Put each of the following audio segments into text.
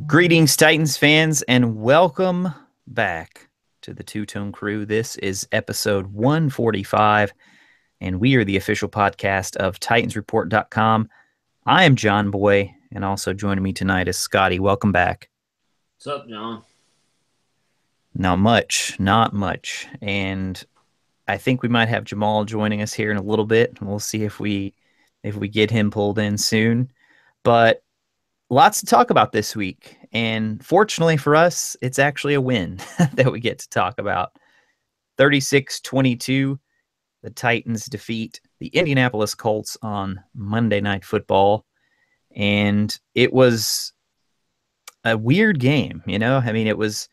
Greetings, Titans fans, and welcome back to the Two Tone Crew. This is episode 145, and we are the official podcast of TitansReport.com. I am John Boy, and also joining me tonight is Scotty. Welcome back. What's up, John? Not much. And I think we might have Jamal joining us here in a little bit. We'll see if we get him pulled in soon. But lots to talk about this week. And fortunately for us, it's actually a win that we get to talk about. 36-22, the Titans defeat the Indianapolis Colts on Monday Night Football. And it was a weird game, you know? I mean, it was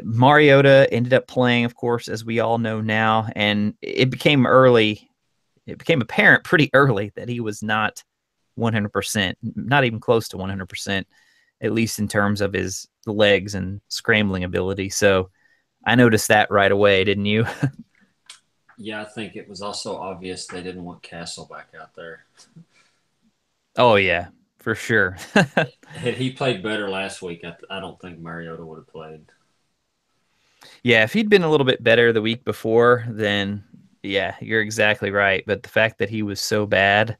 Mariota ended up playing, of course, as we all know now, and it became apparent pretty early that he was not 100%, not even close to 100%, at least in terms of his legs and scrambling ability. So I noticed that right away, didn't you? Yeah, I think it was also obvious they didn't want Castle back out there. Oh, yeah, for sure. Had he played better last week, I don't think Mariota would have played. Yeah, if he'd been a little bit better the week before, then yeah, you're exactly right. But the fact that he was so bad,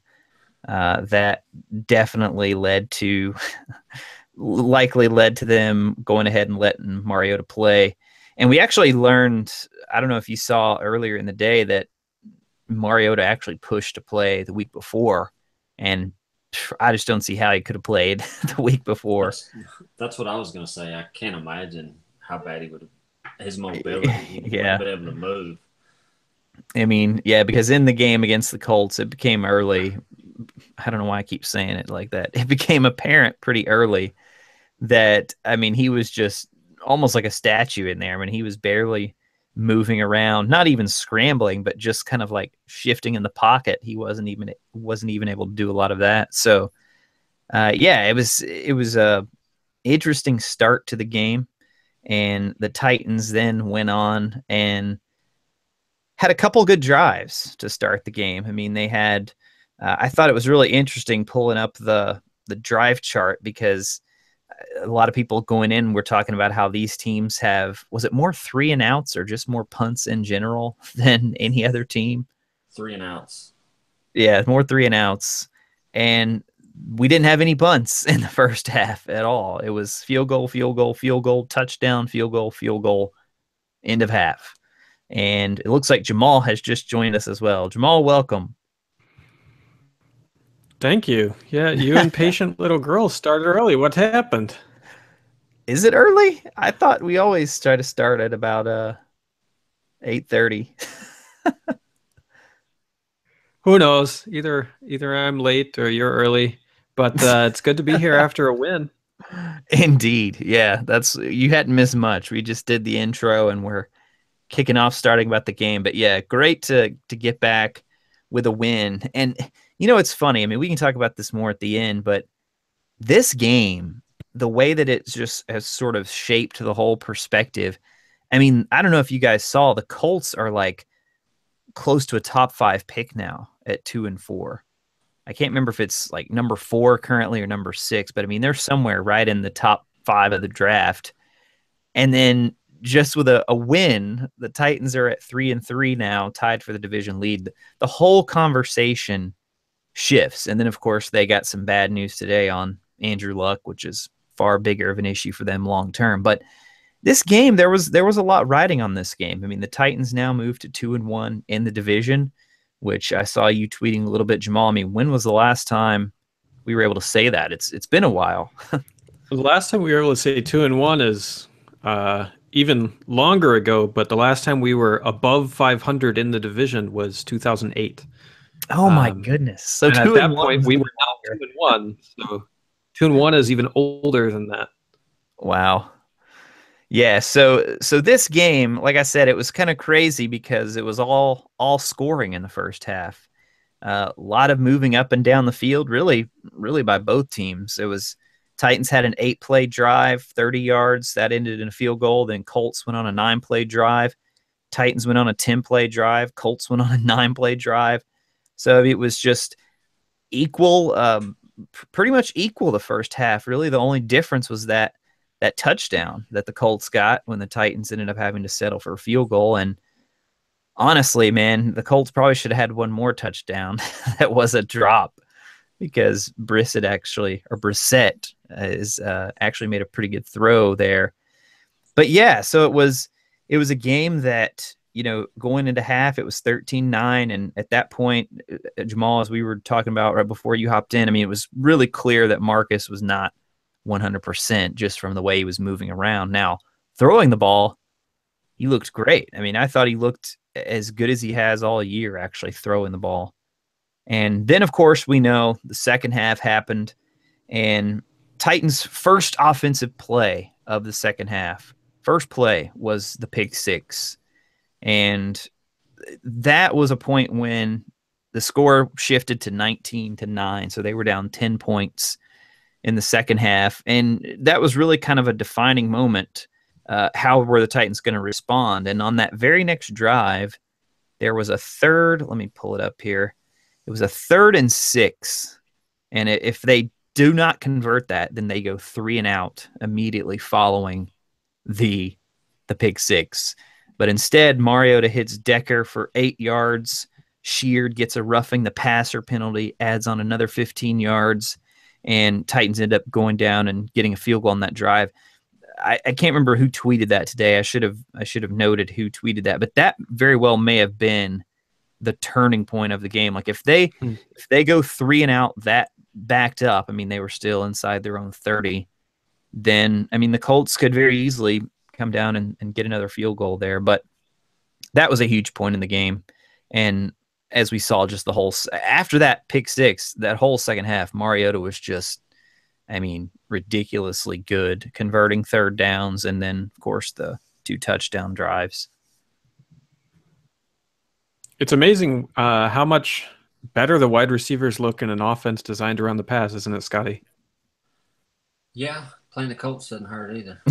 that definitely likely led to them going ahead and letting Mariota play. And we actually learned, I don't know if you saw earlier in the day, that Mariota actually pushed to play the week before. And I just don't see how he could have played the week before. That's what I was going to say. I can't imagine how bad he would have. His mobility, he wouldn't Yeah. be able to move. I mean, yeah, because in the game against the Colts, it became early. I don't know why I keep saying it like that. It became apparent pretty early that, I mean, he was just almost like a statue in there. I mean, he was barely moving around, not even scrambling, but just kind of like shifting in the pocket. He wasn't even able to do a lot of that. So, yeah, it was a interesting start to the game, and the Titans then went on and had a couple good drives to start the game. I mean, they had. I thought it was really interesting pulling up the drive chart, because a lot of people going in were talking about how these teams have, was it more 3-and-outs or just more punts in general than any other team? 3-and-outs. Yeah, more 3-and-outs. And we didn't have any punts in the first half at all. It was field goal, field goal, field goal, touchdown, field goal, end of half. And it looks like Jamal has just joined us as well. Jamal, welcome. Thank you. Yeah, you impatient little girl started early. What happened? Is it early? I thought we always try to start at about 8:30. Who knows? Either I'm late or you're early, but it's good to be here after a win. Indeed. Yeah, that's, you hadn't missed much. We just did the intro and we're kicking off starting about the game. But yeah, great to get back with a win. And you know, it's funny. I mean, we can talk about this more at the end, but this game, the way that it just has sort of shaped the whole perspective. I mean, I don't know if you guys saw, the Colts are like close to a top 5 pick now at 2-4. I can't remember if it's like number 4 currently or number 6, but I mean, they're somewhere right in the top 5 of the draft. And then just with a win, the Titans are at 3-3 now, tied for the division lead. The whole conversation shifts. And then, of course, they got some bad news today on Andrew Luck, which is far bigger of an issue for them long term. But this game, there was a lot riding on this game. I mean, the Titans now moved to 2-1 in the division, which I saw you tweeting a little bit, Jamal. I mean, when was the last time we were able to say that? It's been a while. The last time we were able to say 2-1 is even longer ago, but the last time we were above 500 in the division was 2008. Oh my goodness! So and at two and that one point, was we even were now longer. 2-1. So 2-1 is even older than that. Wow. Yeah, so this game, like I said, it was kind of crazy because it was all scoring in the first half. A lot of moving up and down the field, really by both teams. It was Titans had an 8-play drive, 30 yards, that ended in a field goal. Then Colts went on a 9-play drive. Titans went on a 10-play drive. Colts went on a 9-play drive. So it was just equal. pretty much equal the first half. Really, the only difference was that touchdown that the Colts got when the Titans ended up having to settle for a field goal. And honestly, man, the Colts probably should have had one more touchdown that was a drop, because Brissett is actually made a pretty good throw there. But yeah, so it was a game that, going into half, it was 13-9. And at that point, Jamal, as we were talking about right before you hopped in, I mean, it was really clear that Marcus was not 100% just from the way he was moving around. Now, throwing the ball, he looked great. I mean, I thought he looked as good as he has all year, actually throwing the ball. And then, of course, we know the second half happened, and Titans' first offensive play of the second half, first play, was the pick six. And that was a point when the score shifted to 19-9. So they were down 10 points in the second half. And that was really kind of a defining moment. How were the Titans going to respond? And on that very next drive, there was a third. Let me pull it up here. It was a 3rd and 6. And if they do not convert that, then they go 3 and out immediately following the pick six. But instead, Mariota hits Decker for 8 yards. Sheard gets a roughing the passer penalty, adds on another 15 yards, and Titans end up going down and getting a field goal on that drive. I can't remember who tweeted that today. I should have noted who tweeted that, but that very well may have been the turning point of the game. Like if they go 3 and out, that backed up, I mean, they were still inside their own 30, then, I mean, the Colts could very easily come down and get another field goal there. But that was a huge point in the game. And as we saw, just after that pick six, that whole second half, Mariota was just, I mean, ridiculously good, converting third downs, and then, of course, the 2 touchdown drives. It's amazing how much better the wide receivers look in an offense designed around the pass, isn't it, Scotty? Yeah, playing the Colts doesn't hurt either.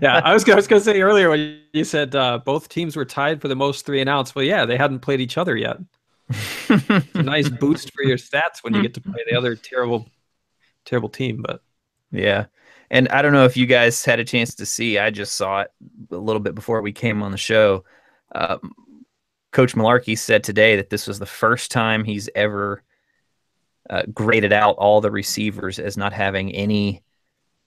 Yeah, I was going to say earlier when you said both teams were tied for the most 3 and outs. Well, yeah, they hadn't played each other yet. It's a nice boost for your stats when you get to play the other terrible team. But yeah, and I don't know if you guys had a chance to see. I just saw it a little bit before we came on the show. Coach Malarkey said today that this was the first time he's ever graded out all the receivers as not having any,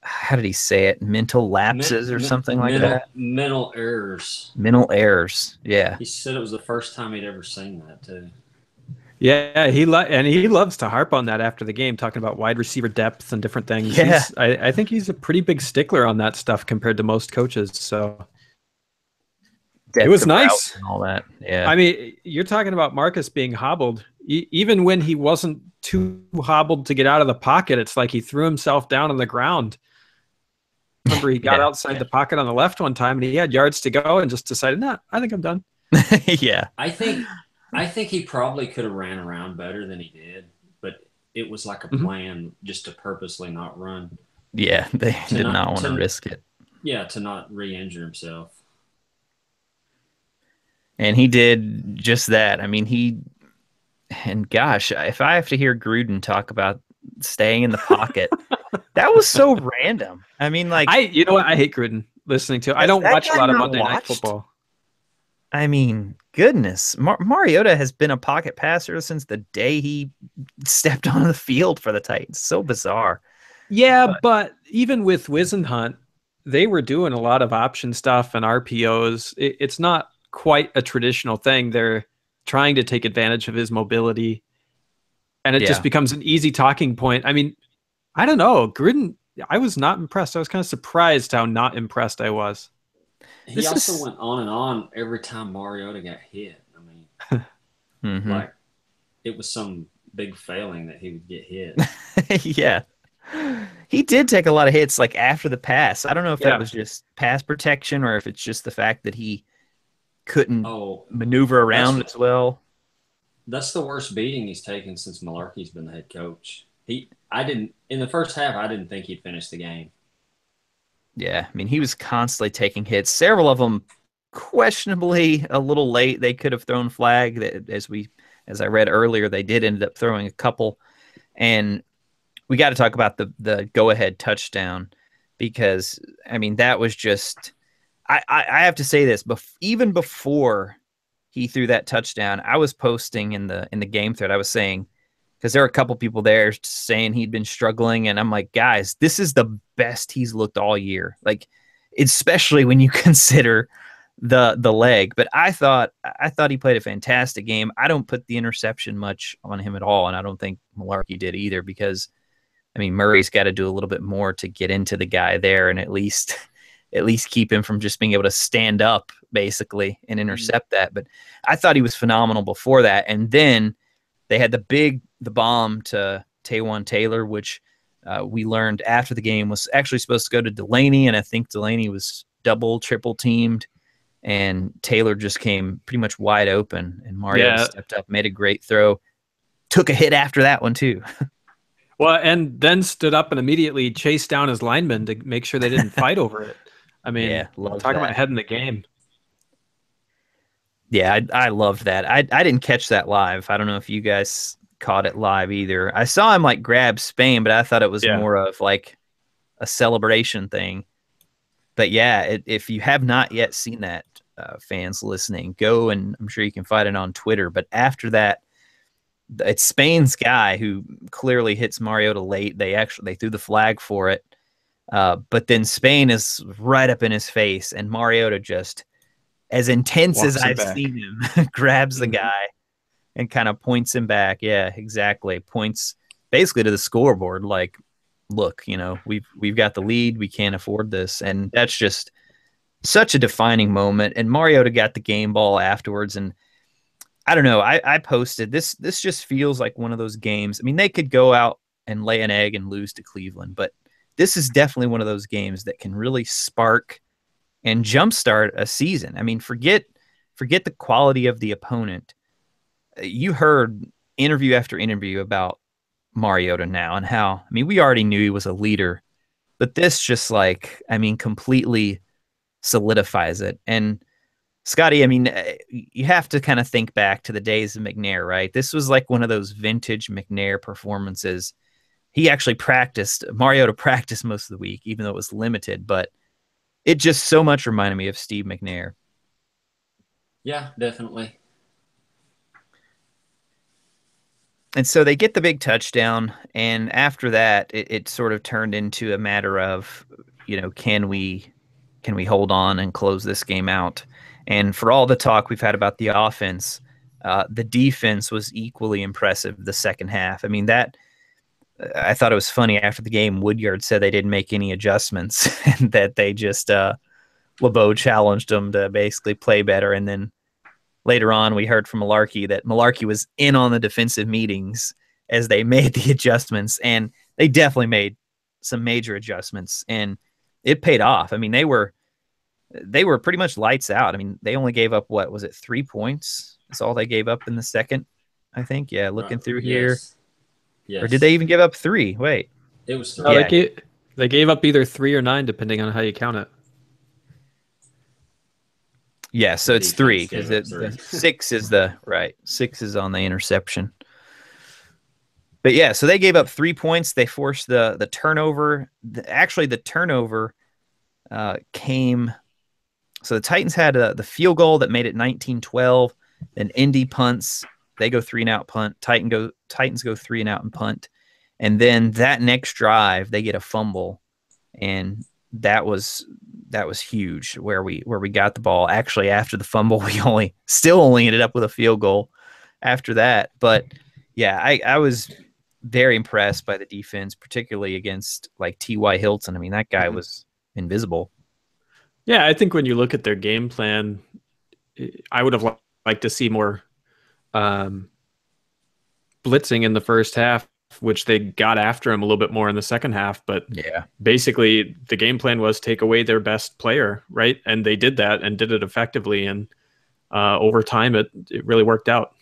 how did he say it, mental lapses or something like that? Mental errors. Mental errors, yeah. He said it was the first time he'd ever seen that, too. Yeah, he loves to harp on that after the game, talking about wide receiver depth and different things. Yeah. I think he's a pretty big stickler on that stuff compared to most coaches, so... It was nice. And all that. Yeah. I mean, you're talking about Marcus being hobbled. Even when he wasn't too hobbled to get out of the pocket, it's like he threw himself down on the ground. Remember, he got outside the pocket on the left one time, and he had yards to go, and just decided, "Nah, I think I'm done." Yeah. I think he probably could have ran around better than he did, but it was like a plan just to purposely not run. Yeah, they did not want to risk it. Yeah, to not re-injure himself. And he did just that. I mean, and gosh, if I have to hear Gruden talk about staying in the pocket, that was so random. I mean, like, you know what? I hate Gruden listening to. I don't watch a lot of Monday Night Football. I mean, goodness, Mariota has been a pocket passer since the day he stepped on the field for the Titans. So bizarre. Yeah, but even with Wisenhunt, they were doing a lot of option stuff and RPOs. It's not quite a traditional thing. They're trying to take advantage of his mobility, and it just becomes an easy talking point. I mean, I don't know, Gruden, I was not impressed. I was kind of surprised how not impressed I was. He also went on and on every time Mariota got hit. I mean, like it was some big failing that he would get hit. Yeah. He did take a lot of hits like after the pass. I don't know if that was just pass protection or if it's just the fact that he couldn't maneuver around as well. That's the worst beating he's taken since Malarkey's been the head coach. In the first half, I didn't think he'd finish the game. Yeah, I mean, he was constantly taking hits. Several of them questionably a little late. They could have thrown flag. As I read earlier, they did end up throwing a couple. And we got to talk about the go ahead touchdown, because I mean that was just I have to say this, even before he threw that touchdown, I was posting in the game thread. I was saying, because there are a couple people there saying he'd been struggling, and I'm like, guys, this is the best he's looked all year. Like, especially when you consider the leg. But I thought he played a fantastic game. I don't put the interception much on him at all, and I don't think Malarkey did either, because I mean Murray's got to do a little bit more to get into the guy there and at least keep him from just being able to stand up basically and intercept that. But I thought he was phenomenal before that, and then they had the bomb to Taywan Taylor, which we learned after the game was actually supposed to go to Delaney, and I think Delaney was triple teamed, and Taylor just came pretty much wide open, and Mariota stepped up, made a great throw, took a hit after that one too. Well, and then stood up and immediately chased down his lineman to make sure they didn't fight over it. I mean, talking about head in the game. Yeah, I loved that. I didn't catch that live. I don't know if you guys caught it live either. I saw him like grab Spain, but I thought it was more of like a celebration thing. But yeah, if you have not yet seen that, fans listening, go, and I'm sure you can find it on Twitter. But after that, it's Spain's guy who clearly hits Mariota late. They threw the flag for it. But then Spain is right up in his face, and Mariota just, as intense as I've seen him, grabs the guy and kind of points him back. Yeah, exactly. Points basically to the scoreboard, like, look, we've got the lead. We can't afford this. And that's just such a defining moment. And Mariota got the game ball afterwards. And I don't know, I posted this just feels like one of those games. I mean, they could go out and lay an egg and lose to Cleveland, but this is definitely one of those games that can really spark and jumpstart a season. I mean, forget the quality of the opponent. You heard interview after interview about Mariota now and how, I mean, we already knew he was a leader, but this just completely solidifies it. And Scotty, I mean, you have to kind of think back to the days of McNair, right? This was like one of those vintage McNair performances. He actually Mariota practiced most of the week, even though it was limited, but it just so much reminded me of Steve McNair. Yeah, definitely. And so they get the big touchdown, and after that, it sort of turned into a matter of, can we hold on and close this game out? And for all the talk we've had about the offense, the defense was equally impressive the second half. I mean, I thought it was funny after the game, Woodyard said they didn't make any adjustments and that they just LeBeau challenged them to basically play better. And then later on, we heard from Malarkey that Malarkey was in on the defensive meetings as they made the adjustments, and they definitely made some major adjustments, and it paid off. I mean, they were pretty much lights out. I mean, they only gave up, what was it, 3 points? That's all they gave up in the second, I think. Yeah, looking through here. Yes. Or did they even give up 3? Wait. It was 3. No, they gave up either 3 or 9, depending on how you count it. Yeah, so it's 3 because the 6 is 6 is on the interception. But yeah, so they gave up 3 points. They forced the turnover. Actually, the turnover came. So the Titans had the field goal that made it 19-12. Then Indy punts. They go 3-and-out punt. Titans go 3-and-out and punt. And then that next drive, they get a fumble, and that was huge where we got the ball. Actually, after the fumble, we still only ended up with a field goal after that. But yeah, I was very impressed by the defense, particularly against like T.Y. Hilton. I mean, that guy was invisible. Yeah, I think when you look at their game plan, I would have liked to see more blitzing in the first half, which they got after him a little bit more in the second half. But yeah, basically the game plan was take away their best player, right? And they did that and did it effectively. And over time, it really worked out.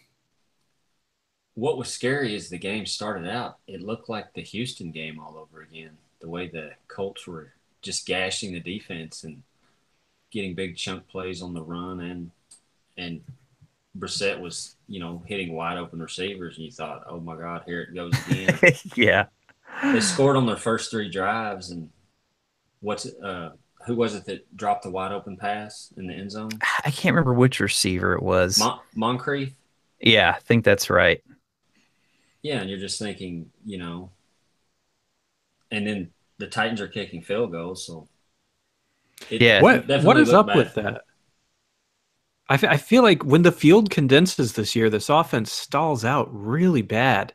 What was scary is the game started out, it looked like the Houston game all over again. The way the Colts were just gashing the defense and getting big chunk plays on the run, and Brissett was, hitting wide open receivers, and you thought, oh my God, here it goes again. Yeah. They scored on their first 3 drives, and who was it that dropped the wide open pass in the end zone? I can't remember which receiver it was. Moncrief. Yeah, I think that's right. Yeah, and you're just thinking, and then the Titans are kicking field goals, so yeah. What is up with that? I feel like when the field condenses this year, this offense stalls out really bad.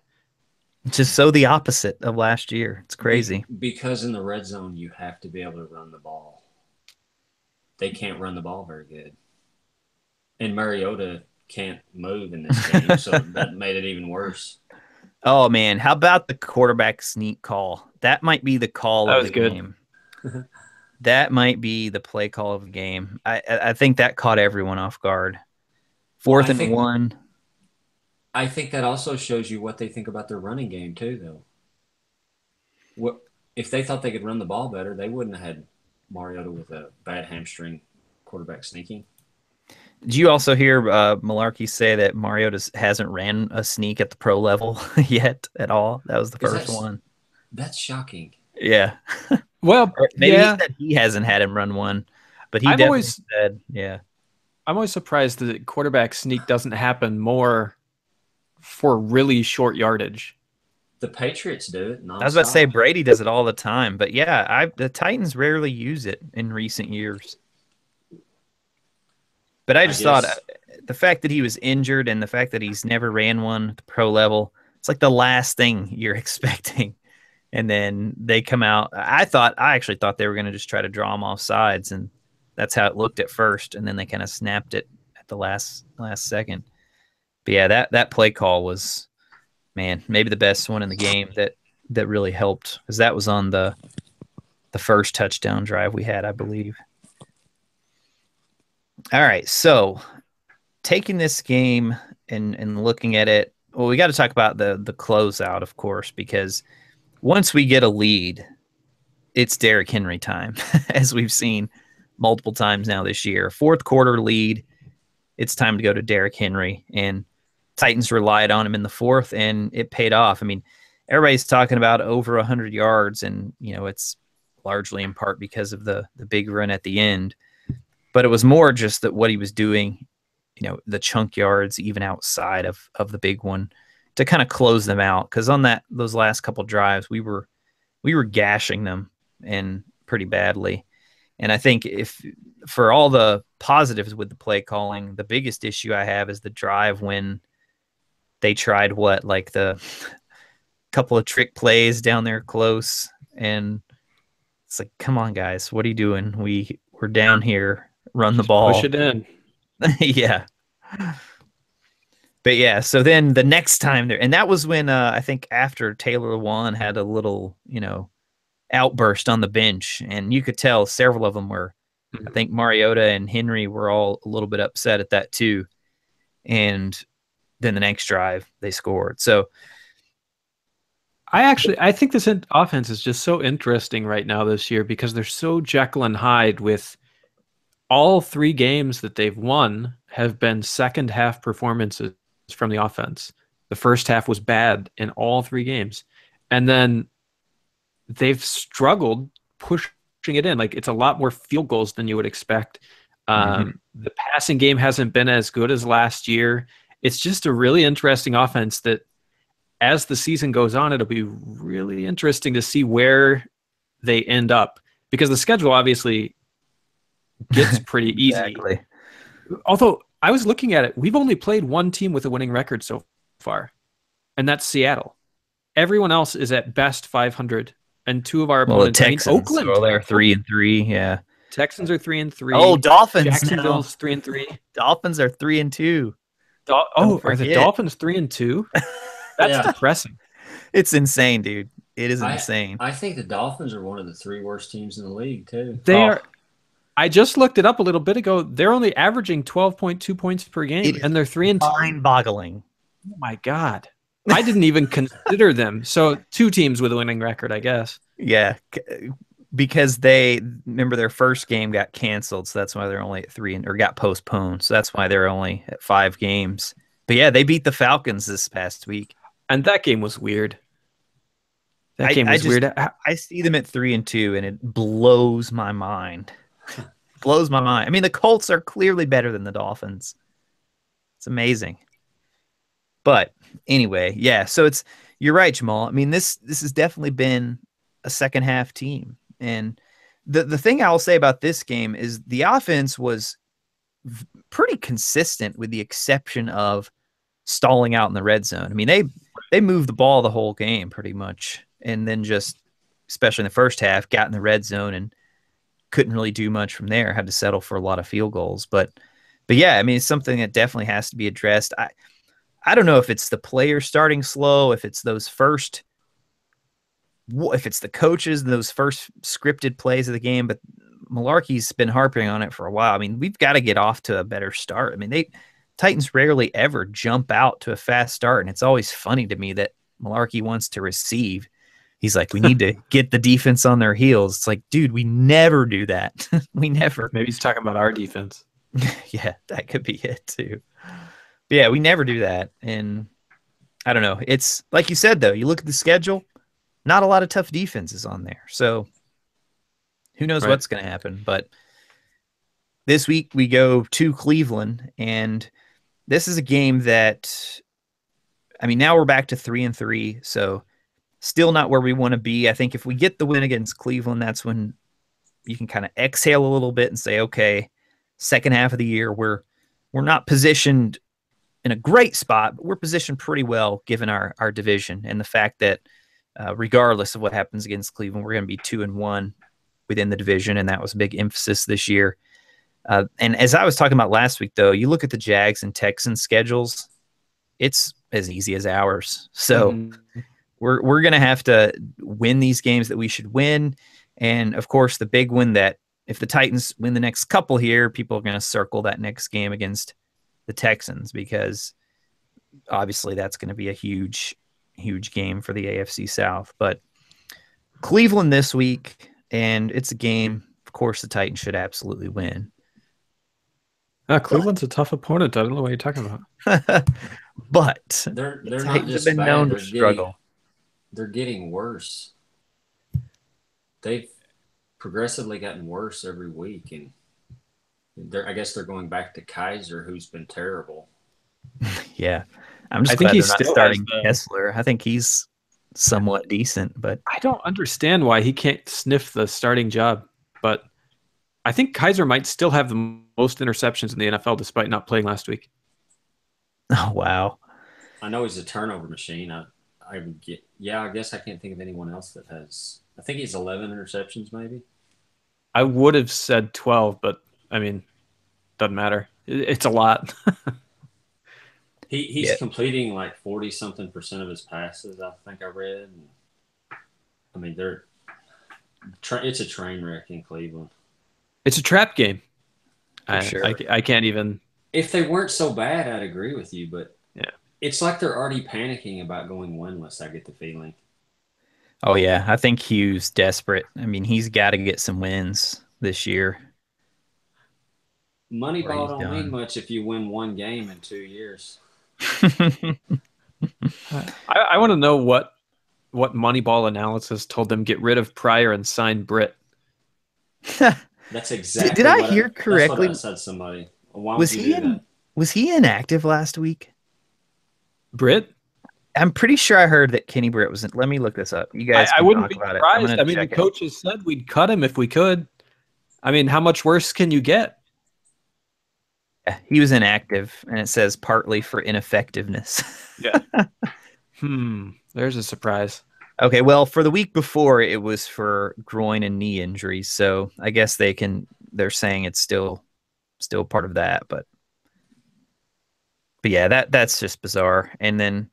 Just so the opposite of last year. It's crazy. Because in the red zone, you have to be able to run the ball. They can't run the ball very good. And Mariota can't move in this game, so that made it even worse. Oh, man. How about the quarterback sneak call? That might be the call of the game. That might be the play call of the game. I think that caught everyone off guard. Fourth and 1. I think that also shows you what they think about their running game too, though. If they thought they could run the ball better, they wouldn't have had Mariota with a bad hamstring quarterback sneaking. Did you also hear Malarkey say that Mariota hasn't ran a sneak at the pro level yet at all? That was the first one. That's shocking. Yeah. Well, maybe he said he hasn't had him run one, but he definitely said, yeah. I'm always surprised that quarterback sneak doesn't happen more for really short yardage. The Patriots do it. I was about to say Brady does it all the time, but yeah, the Titans rarely use it in recent years. But I just thought the fact that he was injured and the fact that he's never ran one at the pro level, it's like the last thing you're expecting. And then they come out. I actually thought they were going to just try to draw him off sides, and that's how it looked at first. And then they kind of snapped it at the last second. But yeah, that play call was, man, maybe the best one in the game that really helped, because that was on the first touchdown drive we had, I believe. All right, so taking this game and looking at it, well, we got to talk about the closeout, of course, because once we get a lead, it's Derrick Henry time, as we've seen multiple times now this year. Fourth quarter lead, it's time to go to Derrick Henry, and Titans relied on him in the fourth, and it paid off. I mean, everybody's talking about over 100 yards, and it's largely in part because of the big run at the end. But it was more just that what he was doing, the chunk yards, even outside of the big one, to kind of close them out. Because on those last couple drives, we were gashing them and pretty badly. And I think for all the positives with the play calling, the biggest issue I have is the drive when they tried like the couple of trick plays down there close, and it's like, come on, guys, what are you doing? We're down here. Run the ball. Push it in. Yeah. But yeah, so then the next time there, and that was when I think after Taylor Lewan had a little, outburst on the bench, and you could tell several of them were, I think Mariota and Henry were all a little bit upset at that too. And then the next drive they scored. So I think this offense is just so interesting right now this year because they're so Jekyll and Hyde with all 3 games that they've won have been second half performances from the offense. The first half was bad in all 3 games. And then they've struggled pushing it in. Like, it's a lot more field goals than you would expect. The passing game hasn't been as good as last year. It's just a really interesting offense that as the season goes on, it'll be really interesting to see where they end up, because the schedule obviously gets pretty easy. Exactly. Although I was looking at it, we've only played one team with a winning record so far, and that's Seattle. Everyone else is at best 500, and 2 of our opponents, the Texans, Oakland, they're 3-3. Yeah, Texans are 3-3. Oh, Dolphins, Jacksonville's 3-3. Dolphins are 3-2. Are the Dolphins 3-2? That's depressing. It's insane, dude. It is insane. I think the Dolphins are one of the 3 worst teams in the league too. They are. I just looked it up a little bit ago. They're only averaging 12.2 points per game, and they're 3-2. Mind-boggling. Oh my God. I didn't even consider them. So 2 teams with a winning record, I guess. Yeah, because they remember their first game got canceled, so that's why they're only at 3 or got postponed. So that's why they're only at 5 games. But yeah, they beat the Falcons this past week, and that game was weird. That game was weird. I see them at 3-2, and it blows my mind. Blows my mind. I mean, the Colts are clearly better than the Dolphins. It's amazing. But anyway, yeah. So you're right, Jamal. I mean, this has definitely been a second half team, and the thing I'll say about this game is the offense was pretty consistent, with the exception of stalling out in the red zone. I mean, they moved the ball the whole game pretty much, and then just, especially in the first half, got in the red zone and couldn't really do much from there. Had to settle for a lot of field goals. But yeah, I mean, it's something that definitely has to be addressed. I don't know if it's the players starting slow, if it's the coaches, those first scripted plays of the game, but Malarkey's been harping on it for a while. I mean, we've got to get off to a better start. I mean, Titans rarely ever jump out to a fast start, and it's always funny to me that Malarkey wants to receive. He's like, we need to get the defense on their heels. It's like, dude, we never do that. We never. Maybe he's talking about our defense. Yeah, that could be it too. But yeah, we never do that. And I don't know. It's like you said, though, you look at the schedule, not a lot of tough defenses on there. So who knows what's going to happen. But this week we go to Cleveland, and this is a game that, I mean, now we're back to 3-3. So still not where we want to be. I think if we get the win against Cleveland, that's when you can kind of exhale a little bit and say, okay, second half of the year, we're not positioned in a great spot, but we're positioned pretty well given our division and the fact that regardless of what happens against Cleveland, we're going to be 2-1 within the division, and that was a big emphasis this year. And as I was talking about last week, though, you look at the Jags and Texans schedules, it's as easy as ours. So we're going to have to win these games that we should win. And, of course, the big one that if the Titans win the next couple here, people are going to circle that next game against the Texans, because obviously that's going to be a huge, huge game for the AFC South. But Cleveland this week, and it's a game, of course, the Titans should absolutely win. Cleveland's a tough opponent. I don't know what you're talking about. But they're not just been known to struggle. They're getting worse. They've progressively gotten worse every week, and I guess they're going back to Kaiser, who's been terrible. Yeah, I'm just glad they're not starting Kessler. I think he's somewhat decent, but I don't understand why he can't sniff the starting job. But I think Kaiser might still have the most interceptions in the NFL despite not playing last week. Oh, wow. I know he's a turnover machine. I guess I can't think of anyone else that has. I think he's 11 interceptions, maybe. I would have said 12, but I mean, doesn't matter. It's a lot. He's completing like 40-something% of his passes, I think I read. I mean, it's a train wreck in Cleveland. It's a trap game. Sure. I can't even. If they weren't so bad, I'd agree with you, but yeah, it's like they're already panicking about going winless, I get the feeling. Oh, yeah. I think Hugh's desperate. I mean, he's got to get some wins this year. Moneyball don't mean much if you win one game in 2 years. I want to know what Moneyball analysis told them get rid of Pryor and sign Britt. That's exactly. Did I hear correctly? That's what I said. Somebody. Why would you do that? Was he inactive last week? Britt? I'm pretty sure I heard that Kenny Britt was. Let me look this up. You guys, I wouldn't be surprised. I mean, the coaches said we'd cut him if we could. I mean, how much worse can you get? Yeah, he was inactive, and it says partly for ineffectiveness. Yeah. There's a surprise. Okay, well, for the week before, it was for groin and knee injuries, so I guess they're saying it's still part of that, but yeah, that's just bizarre. And then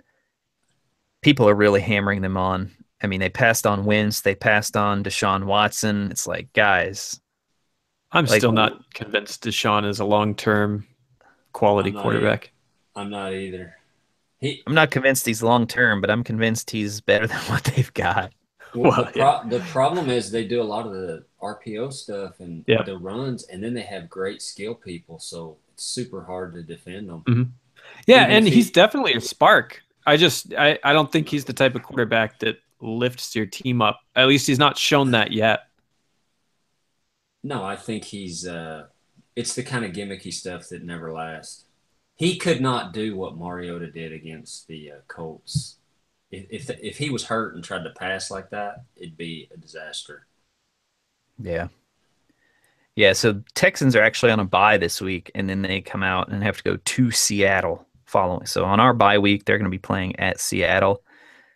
people are really hammering them on. I mean, they passed on Wentz, they passed on Deshaun Watson. It's like, guys, I'm still not convinced Deshaun is a long-term quality quarterback. I'm not either. I'm not convinced he's long-term, but I'm convinced he's better than what they've got. Well, the problem is they do a lot of the RPO stuff and the runs, and then they have great skill people, so it's super hard to defend them. Mm-hmm. Yeah, and he's definitely a spark. I don't think he's the type of quarterback that lifts your team up. At least he's not shown that yet. No, I think he's it's the kind of gimmicky stuff that never lasts. He could not do what Mariota did against the Colts. If he was hurt and tried to pass like that, it'd be a disaster. Yeah. Yeah, so Texans are actually on a bye this week, and then they come out and have to go to Seattle following. So on our bye week, they're going to be playing at Seattle.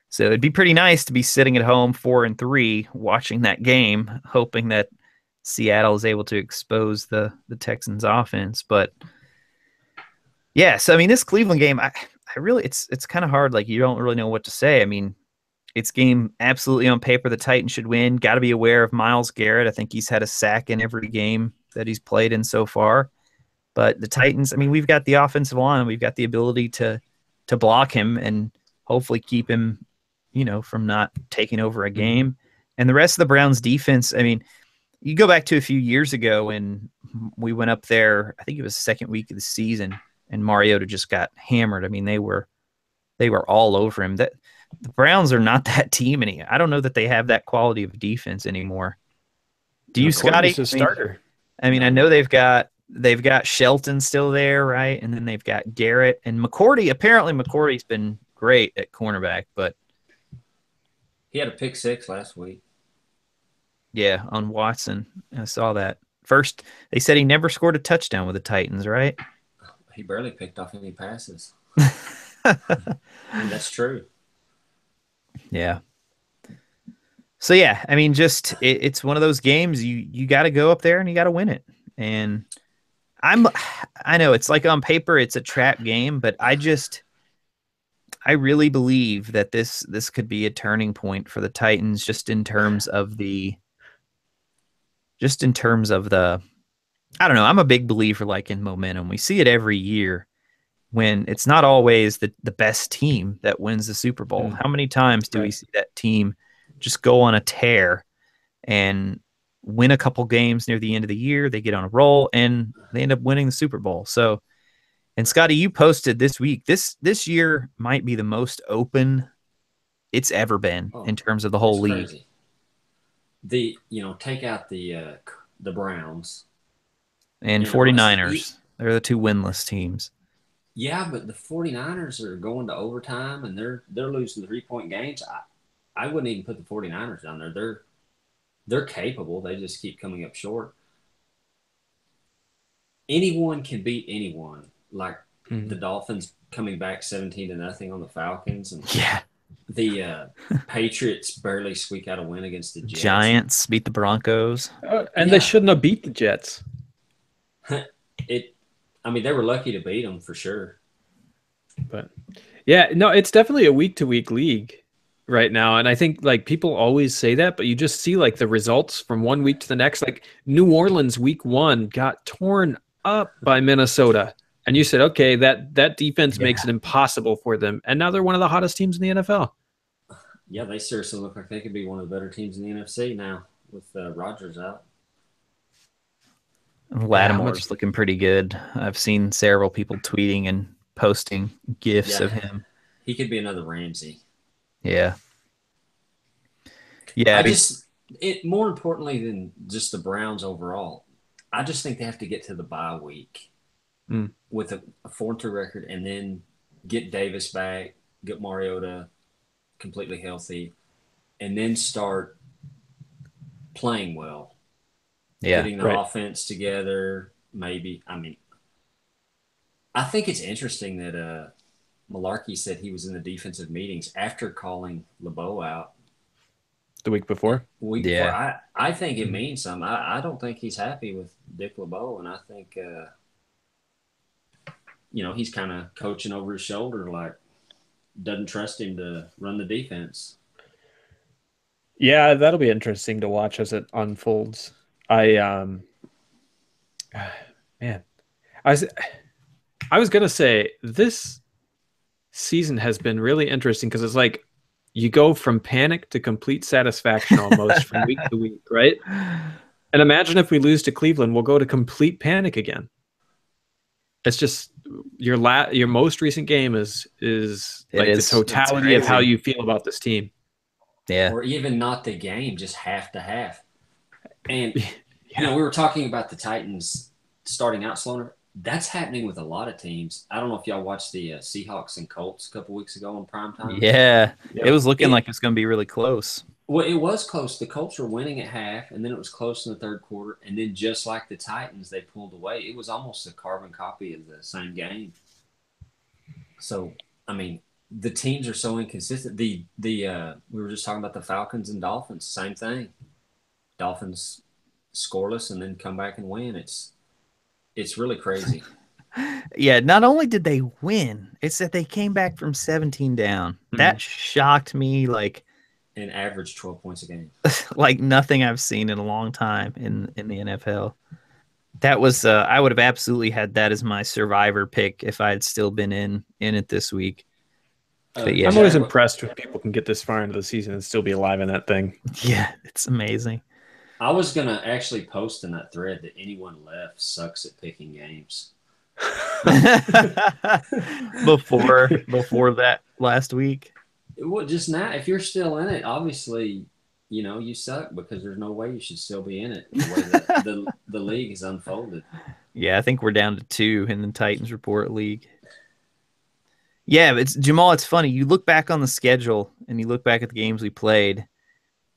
So it'd be pretty nice to be sitting at home 4-3, watching that game, hoping that Seattle is able to expose the Texans offense. But yeah, so I mean, this Cleveland game, I really, it's kind of hard. Like, you don't really know what to say. I mean, it's game absolutely on paper the Titans should win. Got to be aware of Myles Garrett. I think he's had a sack in every game that he's played in so far. But the Titans, I mean, we've got the offensive line. We've got the ability to block him and hopefully keep him, from not taking over a game. And the rest of the Browns defense, I mean, you go back to a few years ago when we went up there, I think it was the second week of the season, and Mariota just got hammered. I mean, they were all over him. That the Browns are not that team anymore. I don't know that they have that quality of defense anymore. Do you, Scotty? A starter. I mean, I know they've got Shelton still there, right? And then they've got Garrett and McCourty. Apparently, McCourty's been great at cornerback, but he had a pick 6 last week. Yeah, on Watson. I saw that. First, they said he never scored a touchdown with the Titans, right? He barely picked off any passes. And that's true. Yeah. So, yeah, I mean, just it's one of those games you got to go up there and you got to win it. And I know it's like on paper it's a trap game, but I really believe that this could be a turning point for the Titans just in terms of the I don't know. I'm a big believer in momentum. We see it every year when it's not always the best team that wins the Super Bowl. How many times do we see that team just go on a tear and win a couple games near the end of the year? They get on a roll and they end up winning the Super Bowl. So, and Scotty, you posted this week, this year might be the most open it's ever been in terms of the whole league. Crazy. Take out the Browns and 49ers. They're the two winless teams. Yeah, but the 49ers are going to overtime and they're losing 3-point games. I wouldn't even put the 49ers down there. They're capable. They just keep coming up short. Anyone can beat anyone. Like the Dolphins coming back 17-0 on the Falcons, and the Patriots barely squeak out a win against the Jets. Giants beat the Broncos, and they shouldn't have beat the Jets. They were lucky to beat them for sure. But it's definitely a week-to-week league right now, and I think people always say that, but you just see the results from one week to the next. Like New Orleans week 1 got torn up by Minnesota. And you said, okay, that defense makes it impossible for them. And now they're one of the hottest teams in the NFL. Yeah, they seriously look like they could be one of the better teams in the NFC now with Rodgers out. Lattimore's looking pretty good. I've seen several people tweeting and posting GIFs of him. He could be another Ramsey. Yeah. Yeah. More importantly than just the Browns overall, I just think they have to get to the bye week with a 4-3 record and then get Davis back, get Mariota completely healthy, and then start playing well. Yeah. Getting the offense together, maybe. I think it's interesting that Malarkey said he was in the defensive meetings after calling LeBeau out. The week before? I think it means something. I don't think he's happy with Dick LeBeau, and I think he's kind of coaching over his shoulder, doesn't trust him to run the defense. Yeah, that'll be interesting to watch as it unfolds. I was gonna say this season has been really interesting because it's you go from panic to complete satisfaction almost from week to week, right? And imagine if we lose to Cleveland, we'll go to complete panic again. It's just your most recent game is the totality of how you feel about this team. Yeah. or even not the game, just half to half. And Yeah. we were talking about the Titans starting out slower. That's happening with a lot of teams. I don't know if y'all watched the Seahawks and Colts a couple weeks ago on prime time. Yeah. It Yep. was looking like It it's going to be really close. Well, it was close. The Colts were winning at half, and then it was close in the third quarter. And then, just like the Titans, they pulled away. It was almost a carbon copy of the same game. So, I mean, the teams are so inconsistent. The We were just talking about the Falcons and Dolphins. Same thing. Dolphins scoreless and then come back and win. It's really crazy. Yeah, not only did they win, it's that they came back from 17 down. That shocked me And average 12 points a game. like nothing I've seen in a long time in the NFL. That was I would have absolutely had that as my survivor pick if I had still been in it this week. But yeah. I'm always impressed when people can get this far into the season and still be alive in that thing. Yeah, it's amazing. I was going to actually post in that thread that anyone left sucks at picking games. before that last week. Well, just now, if you're still in it, obviously, you suck because there's no way you should still be in it the way that the league is unfolded. Yeah, I think we're down to 2 in the Titans Report League. Yeah, it's Jamal. It's funny. You look back on the schedule and you look back at the games we played,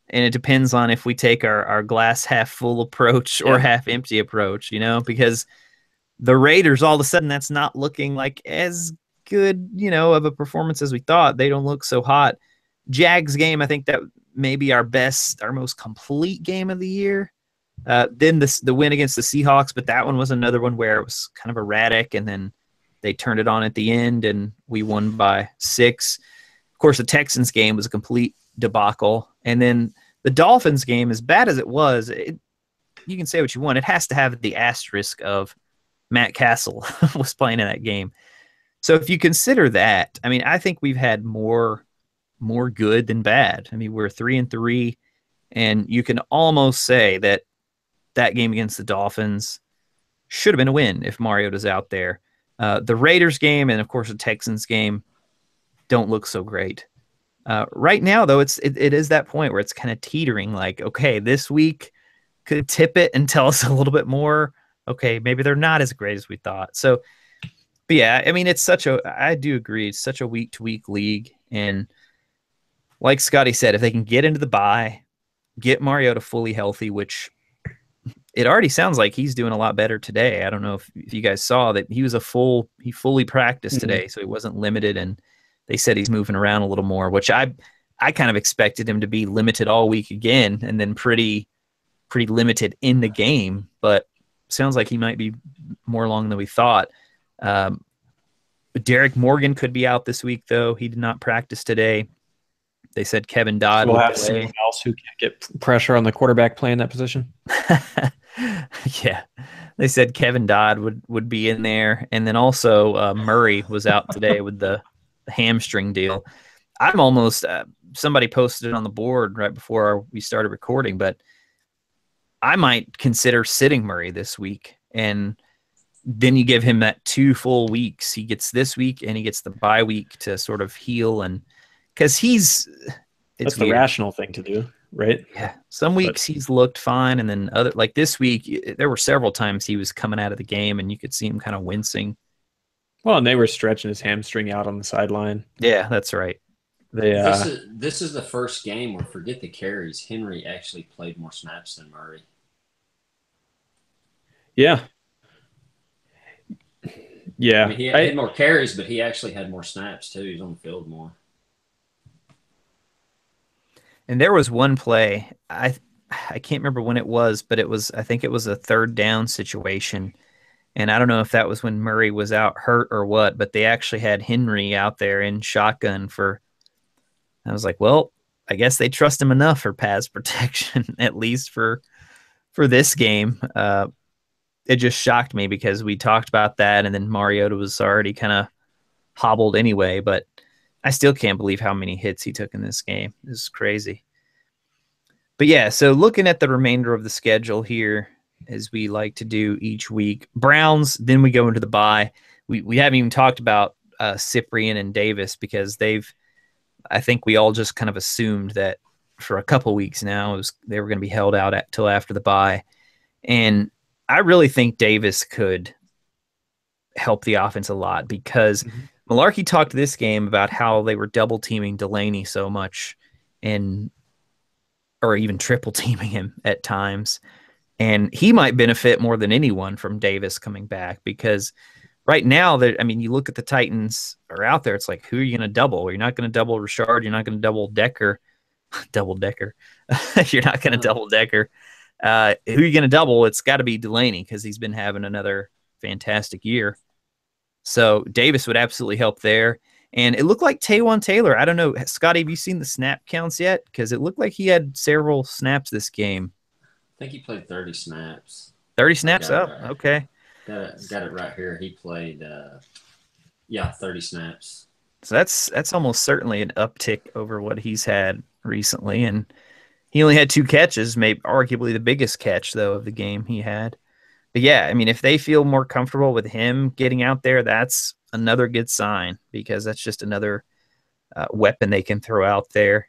and it depends on if we take our glass half full approach or half empty approach, because the Raiders, all of a sudden, that's not looking like as good, of a performance as we thought. They don't look so hot. Jags game, I think that may be our most complete game of the year. Then the win against the Seahawks, but that one was another one where it was kind of erratic, and then they turned it on at the end, and we won by 6. Of course, the Texans game was a complete debacle, and then the Dolphins game, as bad as it was, you can say what you want. It has to have the asterisk of Matt Castle was playing in that game. So if you consider that, I mean, I think we've had more good than bad. I mean, we're 3-3, and you can almost say that game against the Dolphins should have been a win if Mariota's out there. The Raiders game and, of course, the Texans game don't look so great. Right now, though, it is that point where it's kind of teetering like, okay, this week could tip it and tell us a little bit more. Okay, maybe they're not as great as we thought. So, but yeah, I mean, I do agree, it's such a week-to-week league. And like Scotty said, if they can get into the bye, get Mariota fully healthy, which it already sounds like he's doing a lot better today. I don't know if you guys saw that he fully practiced today, so he wasn't limited, and they said he's moving around a little more, which I kind of expected him to be limited all week again, and then pretty limited in the game, but sounds like he might be more along than we thought. Derek Morgan could be out this week, though. He did not practice today. They said Kevin Dodd We'll would have play. someone else who can get pressure on the quarterback playing that position. Yeah, they said Kevin Dodd would be in there, and then also Murray was out today with the hamstring deal. I'm almost somebody posted it on the board right before we started recording, but I might consider sitting Murray this week, and then you give him that 2 full weeks. He gets this week and he gets the bye week to sort of heal, and because that's the rational thing to do, right? Yeah. Some weeks he's looked fine, and then like this week, there were several times he was coming out of the game and you could see him kind of wincing. Well, and they were stretching his hamstring out on the sideline. Yeah, that's right. This is the first game where, forget the carries, Henry actually played more snaps than Murray. Yeah. Yeah. I mean, he had more carries, but he actually had more snaps too. He was on the field more. And there was one play, I can't remember when it was, but I think it was a 3rd down situation. And I don't know if that was when Murray was out hurt or what, but they actually had Henry out there in shotgun I was like, well, I guess they trust him enough for pass protection, at least for this game. It just shocked me because we talked about that, and then Mariota was already kind of hobbled anyway, but I still can't believe how many hits he took in this game. This is crazy. But yeah, so looking at the remainder of the schedule here, as we like to do each week, Browns, then we go into the bye. We haven't even talked about Cyprian and Davis because I think we all just kind of assumed that for a couple weeks now. They were going to be held out till after the bye, and I really think Davis could help the offense a lot because Malarkey talked this game about how they were double teaming Delaney so much, or even triple teaming him at times, and he might benefit more than anyone from Davis coming back because right now, you look at the Titans are out there. It's like, who are you going to double? You're not going to double Richard. You're not going to double Decker. Double Decker. You're not going to double Decker. Who are you going to double? It's got to be Delaney because he's been having another fantastic year. So Davis would absolutely help there. And it looked like Taywan Taylor. I don't know. Scotty, have you seen the snap counts yet? Because it looked like he had several snaps this game. I think he played 30 snaps. 30 snaps? Oh, okay. Got it right here. He played, 30 snaps. So that's almost certainly an uptick over what he's had recently. And he only had 2 catches, maybe arguably the biggest catch, though, of the game he had. But yeah, if they feel more comfortable with him getting out there, that's another good sign because that's just another weapon they can throw out there.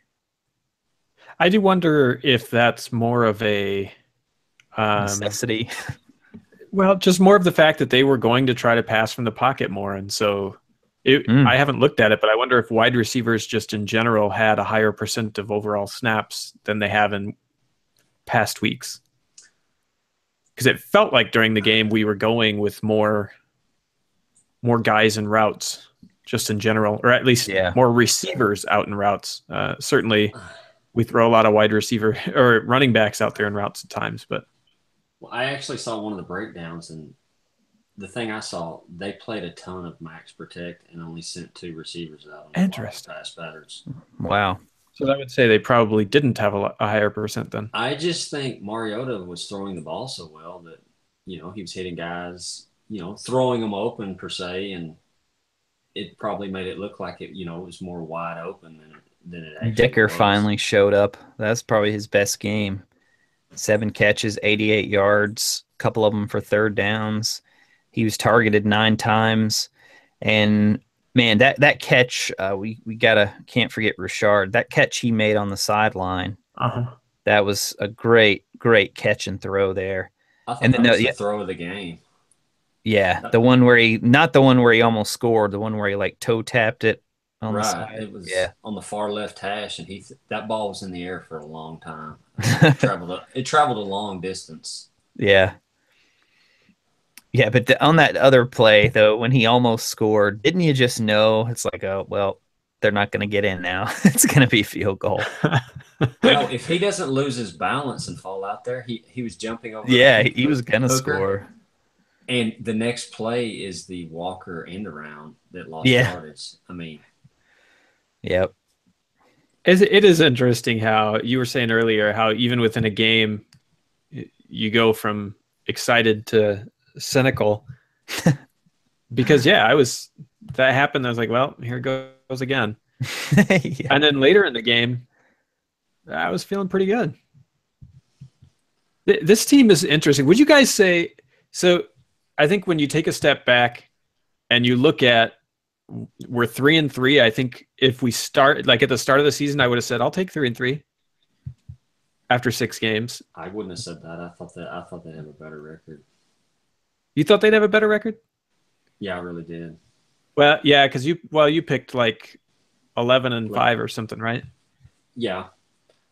I do wonder if that's more of a necessity. Well, just more of the fact that they were going to try to pass from the pocket more. And so I haven't looked at it, but I wonder if wide receivers just in general had a higher percent of overall snaps than they have in past weeks. Because it felt like during the game we were going with more guys in routes just in general, or at least more receivers out in routes. Certainly we throw a lot of wide receiver or running backs out there in routes at times, but well, I actually saw one of the breakdowns, and the thing I saw, they played a ton of max protect and only sent 2 receivers out on pass batters. Wow. So I would say they probably didn't have a higher percent then. I just think Mariota was throwing the ball so well that, he was hitting guys, throwing them open per se, and it probably made it look like it, it was more wide open than it actually Decker was. finally showed up. That's probably his best game. 7 catches, 88 yards, a couple of them for third downs. He was targeted 9 times. And man, that catch, we can't forget Richard. That catch he made on the sideline. That was a great catch and throw there. I thought that was the throw of the game. Yeah, not the one where he almost scored, the one where he like toe tapped it on the side. It was on the far left hash, and that ball was in the air for a long time. It traveled a long distance. Yeah. Yeah, but on that other play, though, when he almost scored, didn't you just know? It's like, oh, well, they're not going to get in now. It's going to be a field goal. If he doesn't lose his balance and fall out there, he was jumping over. Yeah, he was going to score. And the next play is the Walker end around that lost yardage. Yep. It is interesting how you were saying earlier how even within a game, you go from excited to cynical. Because that happened. I was like, well, here it goes again. And then later in the game, I was feeling pretty good. This team is interesting. Would you guys say so? I think when you take a step back and you look at we're 3-3. I think if we start like at the start of the season, I would have said I'll take 3-3 after 6 games. I wouldn't have said that. I thought they'd have a better record. You thought they'd have a better record? Yeah, I really did. Well, yeah, because you picked like 11-5 or something, right? Yeah.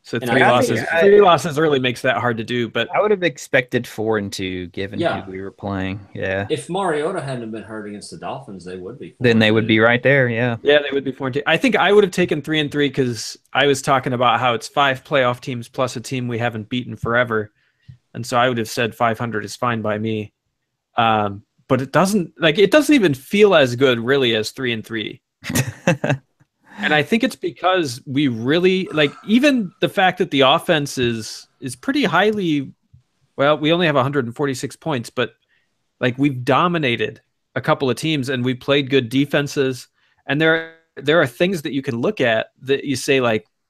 So 3 losses. 3 losses early makes that hard to do, but I would have expected 4-2 given who we were playing. Yeah. If Mariota hadn't been hurt against the Dolphins, they would be. Then they would be right there. Yeah. Yeah, they would be 4-2. I think I would have taken 3-3 because I was talking about how it's 5 playoff teams plus a team we haven't beaten forever, and so I would have said 500 is fine by me. But it doesn't even feel as good really as 3-3. And I think it's because we really even the fact that the offense is pretty highly, well, we only have 146 points, but we've dominated a couple of teams and we played good defenses. And there are things that you can look at that you say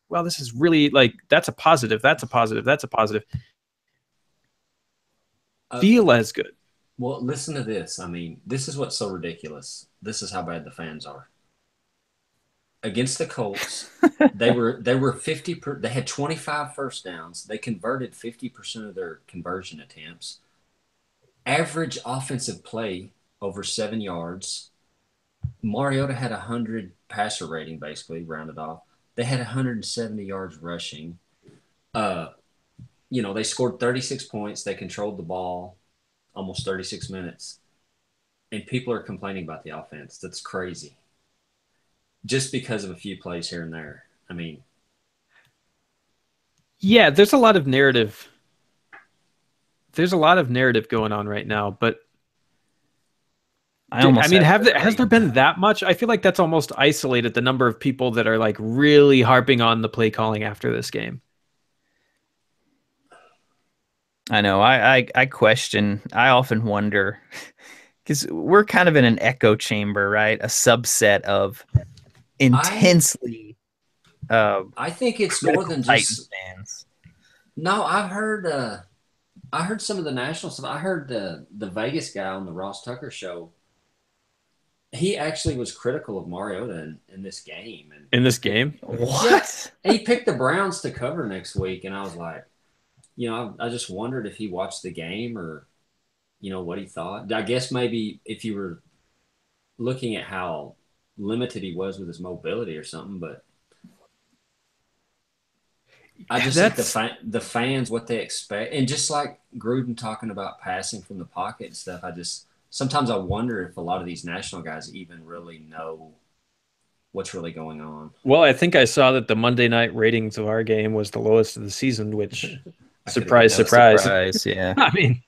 well, this is really that's a positive. That's a positive. That's a positive. Feel as good. Well, listen to this. This is what's so ridiculous. This is how bad the fans are. against the Colts. They were 50 they had 25 first downs. They converted 50% of their conversion attempts. Average offensive play over 7 yards. Mariota had 100 passer rating, basically rounded off. They had 170 yards rushing. Uh, they scored 36 points. They controlled the ball almost 36 minutes, and people are complaining about the offense. That's crazy. Just because of a few plays here and there. I mean, Yeah, there's a lot of narrative. There's a lot of narrative going on right now, but I mean, has there been that much? I feel like that's almost isolated the number of people that are like really harping on the play calling after this game. I know. I question. I often wonder because we're kind of in an echo chamber, right? A subset of intensely I think it's more critical than Titans just. fans. No, I heard some of the national stuff. I heard the Vegas guy on the Ross Tucker show. He actually was critical of Mariota in this game, and In this game? yeah, What? and he picked the Browns to cover next week, and I was like, I just wondered if he watched the game or what he thought. I guess maybe if you were looking at how limited he was with his mobility or something, but I just think the fans what they expect, and just like Gruden talking about passing from the pocket and stuff. Sometimes I wonder if a lot of these national guys even really know what's really going on. Well, I think I saw that the Monday night ratings of our game was the lowest of the season, which surprise, guessed. surprise. Yeah. I mean,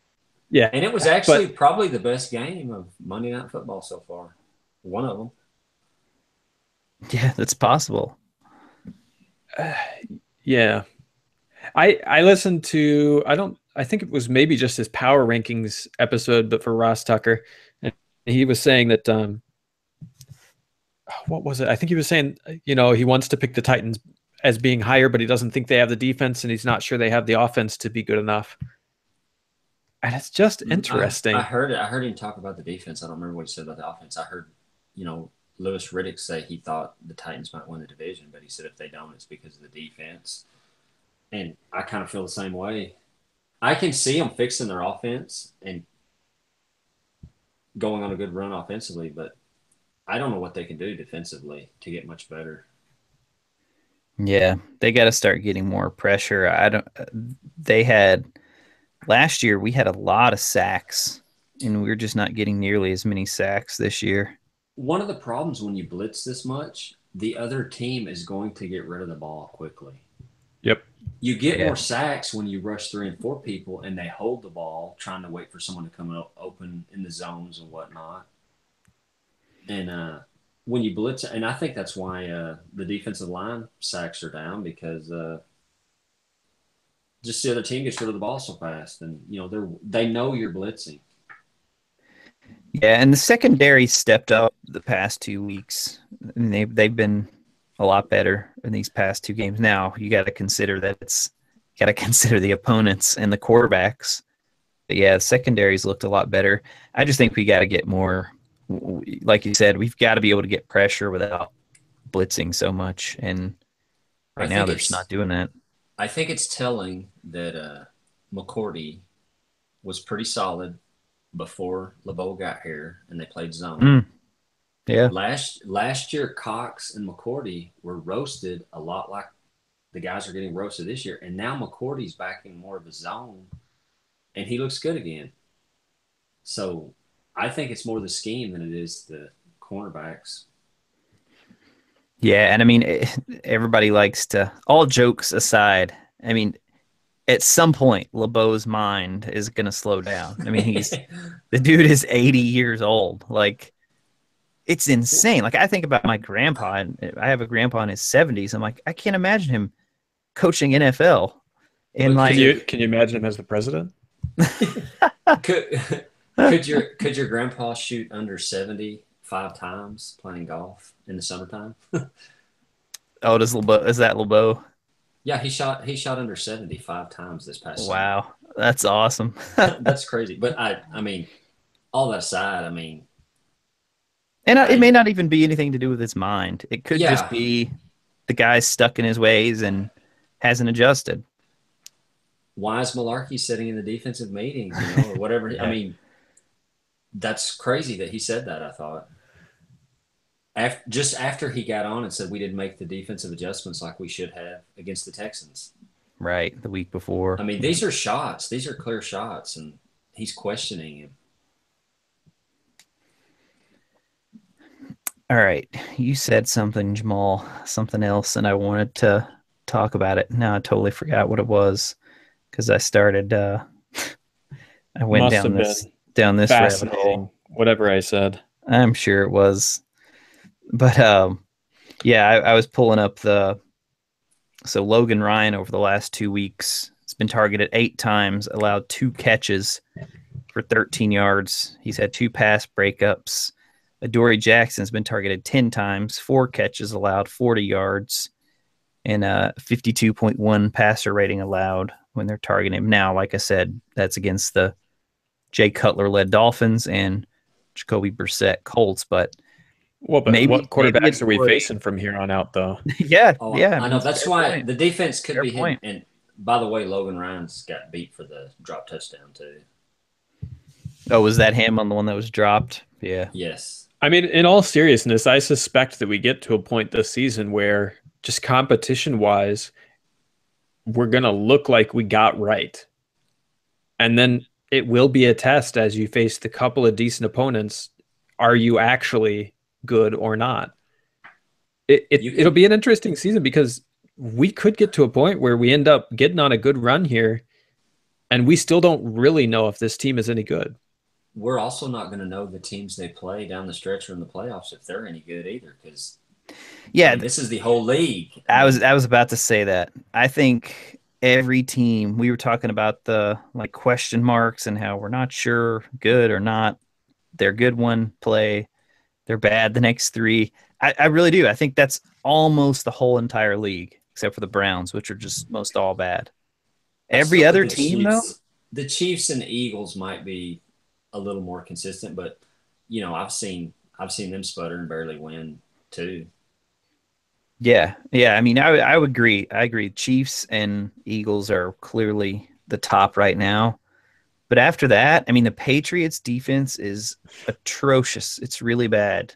yeah. And it was actually probably the best game of Monday Night Football so far. One of them. Yeah, that's possible. Yeah. I listened to I think it was maybe just his power rankings episode, but for Ross Tucker. And he was saying that what was it? I think he was saying, he wants to pick the Titans as being higher, but he doesn't think they have the defense and he's not sure they have the offense to be good enough. And it's just interesting. I heard it. I heard him talk about the defense. I don't remember what he said about the offense. I heard, Lewis Riddick say he thought the Titans might win the division, but he said if they don't, it's because of the defense. And I kind of feel the same way. I can see them fixing their offense and going on a good run offensively, but I don't know what they can do defensively to get much better. Yeah, they got to start getting more pressure. I don't. They had last year. We had a lot of sacks, and we're just not getting nearly as many sacks this year. One of the problems when you blitz this much, the other team is going to get rid of the ball quickly. Yep. You get more sacks when you rush 3 and 4 people and they hold the ball, trying to wait for someone to come open in the zones and whatnot. And when you blitz, and I think that's why the defensive line sacks are down because just the other team gets rid of the ball so fast, and they know you're blitzing. Yeah, and the secondary stepped up the past 2 weeks, and they've been a lot better in these past 2 games. Now you got to consider the opponents and the quarterbacks. But yeah, the secondaries looked a lot better. I just think we got to get more. Like you said, we've got to be able to get pressure without blitzing so much, and right now they're just not doing that. I think it's telling that McCourty was pretty solid before LeBeau got here and they played zone. Yeah. Last year, Cox and McCourty were roasted a lot like the guys are getting roasted this year. And now McCourty's back in more of a zone and he looks good again. So I think it's more the scheme than it is the cornerbacks. Yeah, and I mean, everybody likes to, all jokes aside, I mean, at some point, LeBeau's mind is going to slow down. I mean, the dude is 80 years old. Like, it's insane. Like, I think about my grandpa, and I have a grandpa in his 70s. I'm like, I can't imagine him coaching NFL. And can you imagine him as the president? Could your grandpa shoot under 70 5 times playing golf in the summertime? Oh, is that LeBeau? Yeah, he shot under 75 times this past summer. Wow, that's awesome. That's crazy. But I mean, all that aside, I mean, And it may not even be anything to do with his mind. It could just Yeah. be the guy's stuck in his ways and hasn't adjusted. Why is Malarkey sitting in the defensive meetings, or whatever? I Yeah. mean, that's crazy that he said that, I thought. Just after he got on and said we didn't make the defensive adjustments like we should have against the Texans. Right, the week before. I mean, these are shots. These are clear shots, and he's questioning him. All right. You said something, Jamal, something else, and I wanted to talk about it. Now I totally forgot what it was because I started I went Must down have this been rabbit hole. fascinating, whatever I said. I'm sure it was. But yeah, I was pulling up so Logan Ryan over the last 2 weeks has been targeted 8 times, allowed 2 catches for 13 yards. He's had 2 pass breakups. Adoree Jackson's been targeted 10 times, 4 catches allowed, 40 yards, and a 52.1 passer rating allowed when they're targeting him. Now, like I said, that's against the Jay Cutler-led Dolphins and Jacoby Brissett Colts, but Well, but maybe what quarterbacks are we Adoree- facing from here on out, though? yeah, Oh, yeah. I know. It's a That's fair why point. the defense could Fair be hidden. point. And by the way, Logan Ryan's got beat for the drop touchdown, too. Oh, was that him on the one that was dropped? Yeah. Yes. I mean, in all seriousness, I suspect that we get to a point this season where just competition-wise, we're going to look like we got right. And then it will be a test as you face the couple of decent opponents. Are you actually good or not? It'll be an interesting season because we could get to a point where we end up getting on a good run here and we still don't really know if this team is any good. We're also not going to know the teams they play down the stretch or in the playoffs if they're any good either, because Yeah, this is the whole league. I was about to say that. I think every team, we were talking about the like question marks and how we're not sure good or not. They're good one play, they're bad the next 3. I really do. I think that's almost the whole entire league, except for the Browns, which are just most all bad. Every other team, though, The Chiefs and Eagles might be a little more consistent, but I've seen them sputter and barely win too. yeah. I mean, I would agree. I agree. Chiefs and Eagles are clearly the top right now. But after that, I mean, the Patriots defense is atrocious. It's really bad.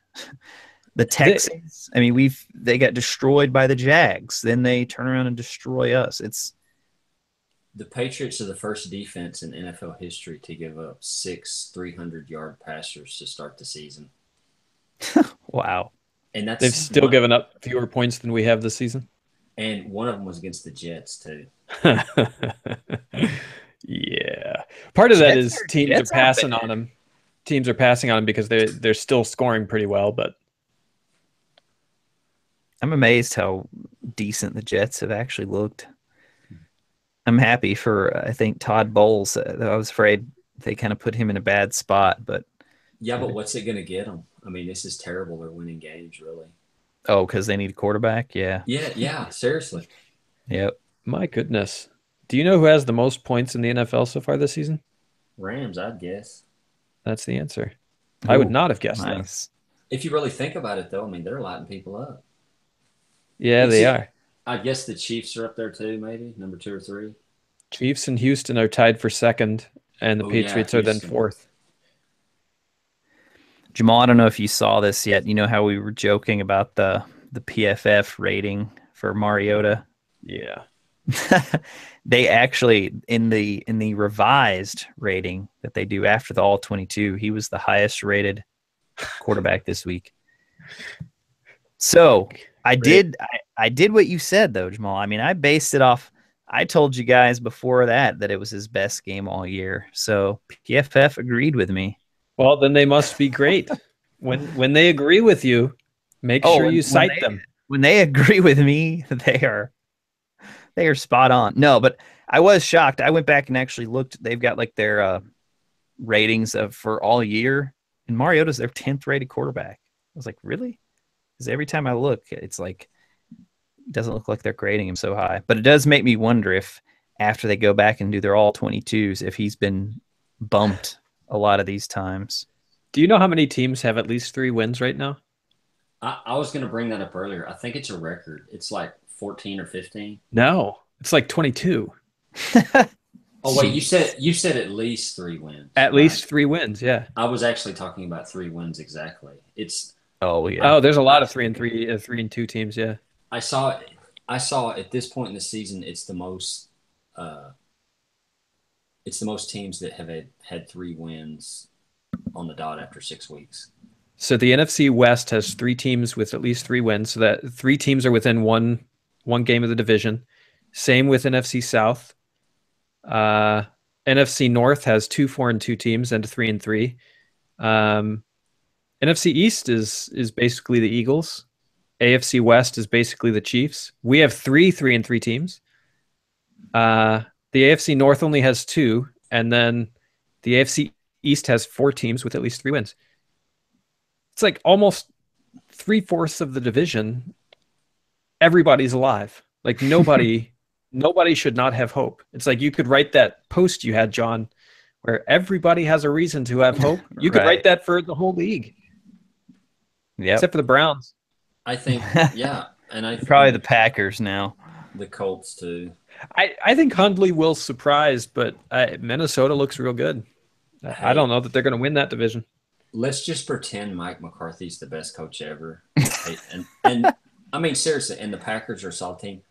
The Texans, I mean, they got destroyed by the Jags. Then they turn around and destroy us. The Patriots are the first defense in NFL history to give up 6 300-yard passers to start the season. Wow. And they've still given up fewer points than we have this season. And one of them was against the Jets too. Yeah. Part of that is teams are passing on them. Teams are passing on them because they're still scoring pretty well, but I'm amazed how decent the Jets have actually looked. I'm happy for, I think, Todd Bowles. I was afraid they kind of put him in a bad spot, but yeah, but what's it going to get them? I mean, this is terrible. They're winning games, really. Oh, because they need a quarterback? Yeah. Yeah, seriously. Yep. My goodness. Do you know who has the most points in the NFL so far this season? Rams, I'd guess. That's the answer. I would not have guessed that. If you really think about it, though, I mean, they're lighting people up. Yeah, they are. I guess the Chiefs are up there too, maybe number 2 or 3. Chiefs and Houston are tied for second, and the Patriots are then fourth. Jamal, I don't know if you saw this yet. You know how we were joking about the PFF rating for Mariota? Yeah. They actually in the revised rating that they do after the All-22, he was the highest rated quarterback this week. So I did what you said though, Jamal. I mean, I based it off. I told you guys before that it was his best game all year. So PFF agreed with me. Well, then they must be great. When they agree with you, make sure you cite them. When they agree with me, they are spot on. No, but I was shocked. I went back and actually looked. They've got like their ratings for all year, and Mariota's their 10th rated quarterback. I was like, really? Because every time I look, it's like it doesn't look like they're grading him so high. But it does make me wonder if after they go back and do their all 22s, if he's been bumped a lot of these times. Do you know how many teams have at least 3 wins right now? I was going to bring that up earlier. I think it's a record. It's like 14 or 15. No, it's like 22. Oh wait, you Jeez. said you said at least 3 wins, At right? least 3 wins, yeah. I was actually talking about 3 wins exactly. It's Oh yeah. Oh, there's a lot I of 3-3, 3-2 teams, yeah. I saw I saw at this point in the season uh it's the most teams that have had 3 wins on the dot after 6 weeks. So the NFC West has 3 teams with at least 3 wins, so that 3 teams are within one game of the division. Same with NFC South. Uh, NFC North has 2-4-2 teams and 3-3. Um, NFC East is basically the Eagles. AFC West is basically the Chiefs. We have 3-3 teams. The AFC North only has 2, and then the AFC East has 4 teams with at least 3 wins. It's like almost 3/4 of the division. Everybody's alive. Like nobody should not have hope. It's like you could write that post you had, John, where everybody has a reason to have hope. You could Right. write that for the whole league, Yep. except for the Browns. I think yeah, and I Probably think the Packers now. the Colts too. I think Hundley will surprise, but Minnesota looks real good. I don't know that they're going to win that division. Let's just pretend Mike McCarthy's the best coach ever. And I mean seriously, and the Packers are a solid team.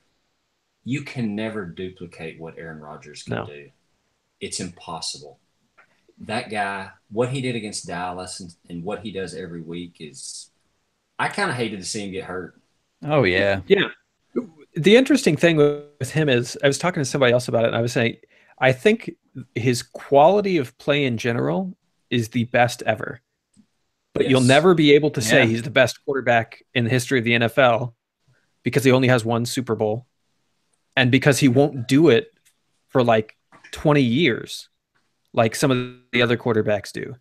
You can never duplicate what Aaron Rodgers can No. do. It's impossible. That guy, what he did against Dallas and what he does every week is I kind of hated to see him get hurt. Oh yeah. Yeah. The interesting thing with him is I was talking to somebody else about it, and I was saying I think his quality of play in general is the best ever. But Yes. you'll never be able to say Yeah. he's the best quarterback in the history of the NFL because he only has 1 Super Bowl and because he won't do it for like 20 years like some of the other quarterbacks do.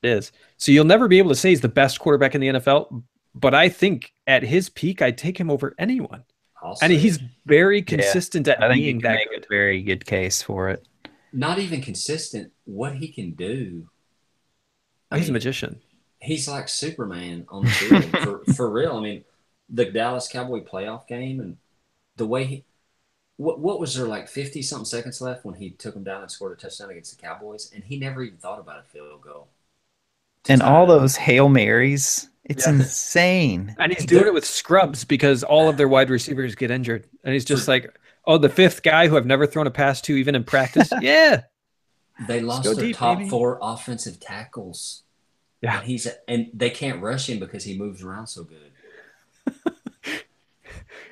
It is. So you'll never be able to say he's the best quarterback in the NFL, but I think at his peak, I'd take him over anyone. I'll And say he's it. very consistent at I think you being can that make good. a very good case for it. Not even consistent. What he can do. He's a magician. He's like Superman on the field for real. I mean, the Dallas Cowboy playoff game and the way what was there like 50 something seconds left when he took him down and scored a touchdown against the Cowboys and he never even thought about a field goal. And all tie it up. those Hail Marys, it's Yeah. insane. And he's doing it with scrubs because all of their wide receivers get injured. And he's just like, oh, the 5th guy who I've never thrown a pass to even in practice. Yeah. They lost go their deep, top baby. 4 offensive tackles. Yeah. And they can't rush him because he moves around so good.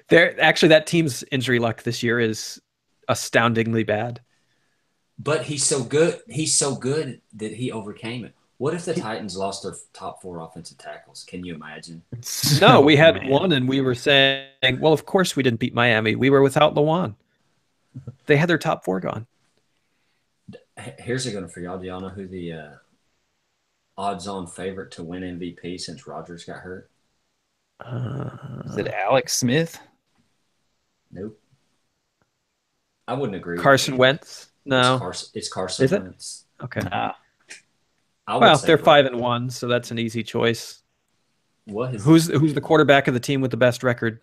Actually, that team's injury luck this year is astoundingly bad. But he's so good. He's so good that he overcame it. What if the Titans lost their top 4 offensive tackles? Can you imagine? No, we had Man. one, and we were saying, well, of course we didn't beat Miami. We were without Lawan. They had their top 4 gone. Here's a good for y'all. Do y'all know who the odds-on favorite to win MVP since Rodgers got hurt? Is it Alex Smith? Nope. I wouldn't agree. Carson with Wentz? you. No. It's Carson Is it? Wentz. Okay. Ah, I would Well, say they're Brady. 5-1, so that's an easy choice. What is Who's the quarterback of the team with the best record?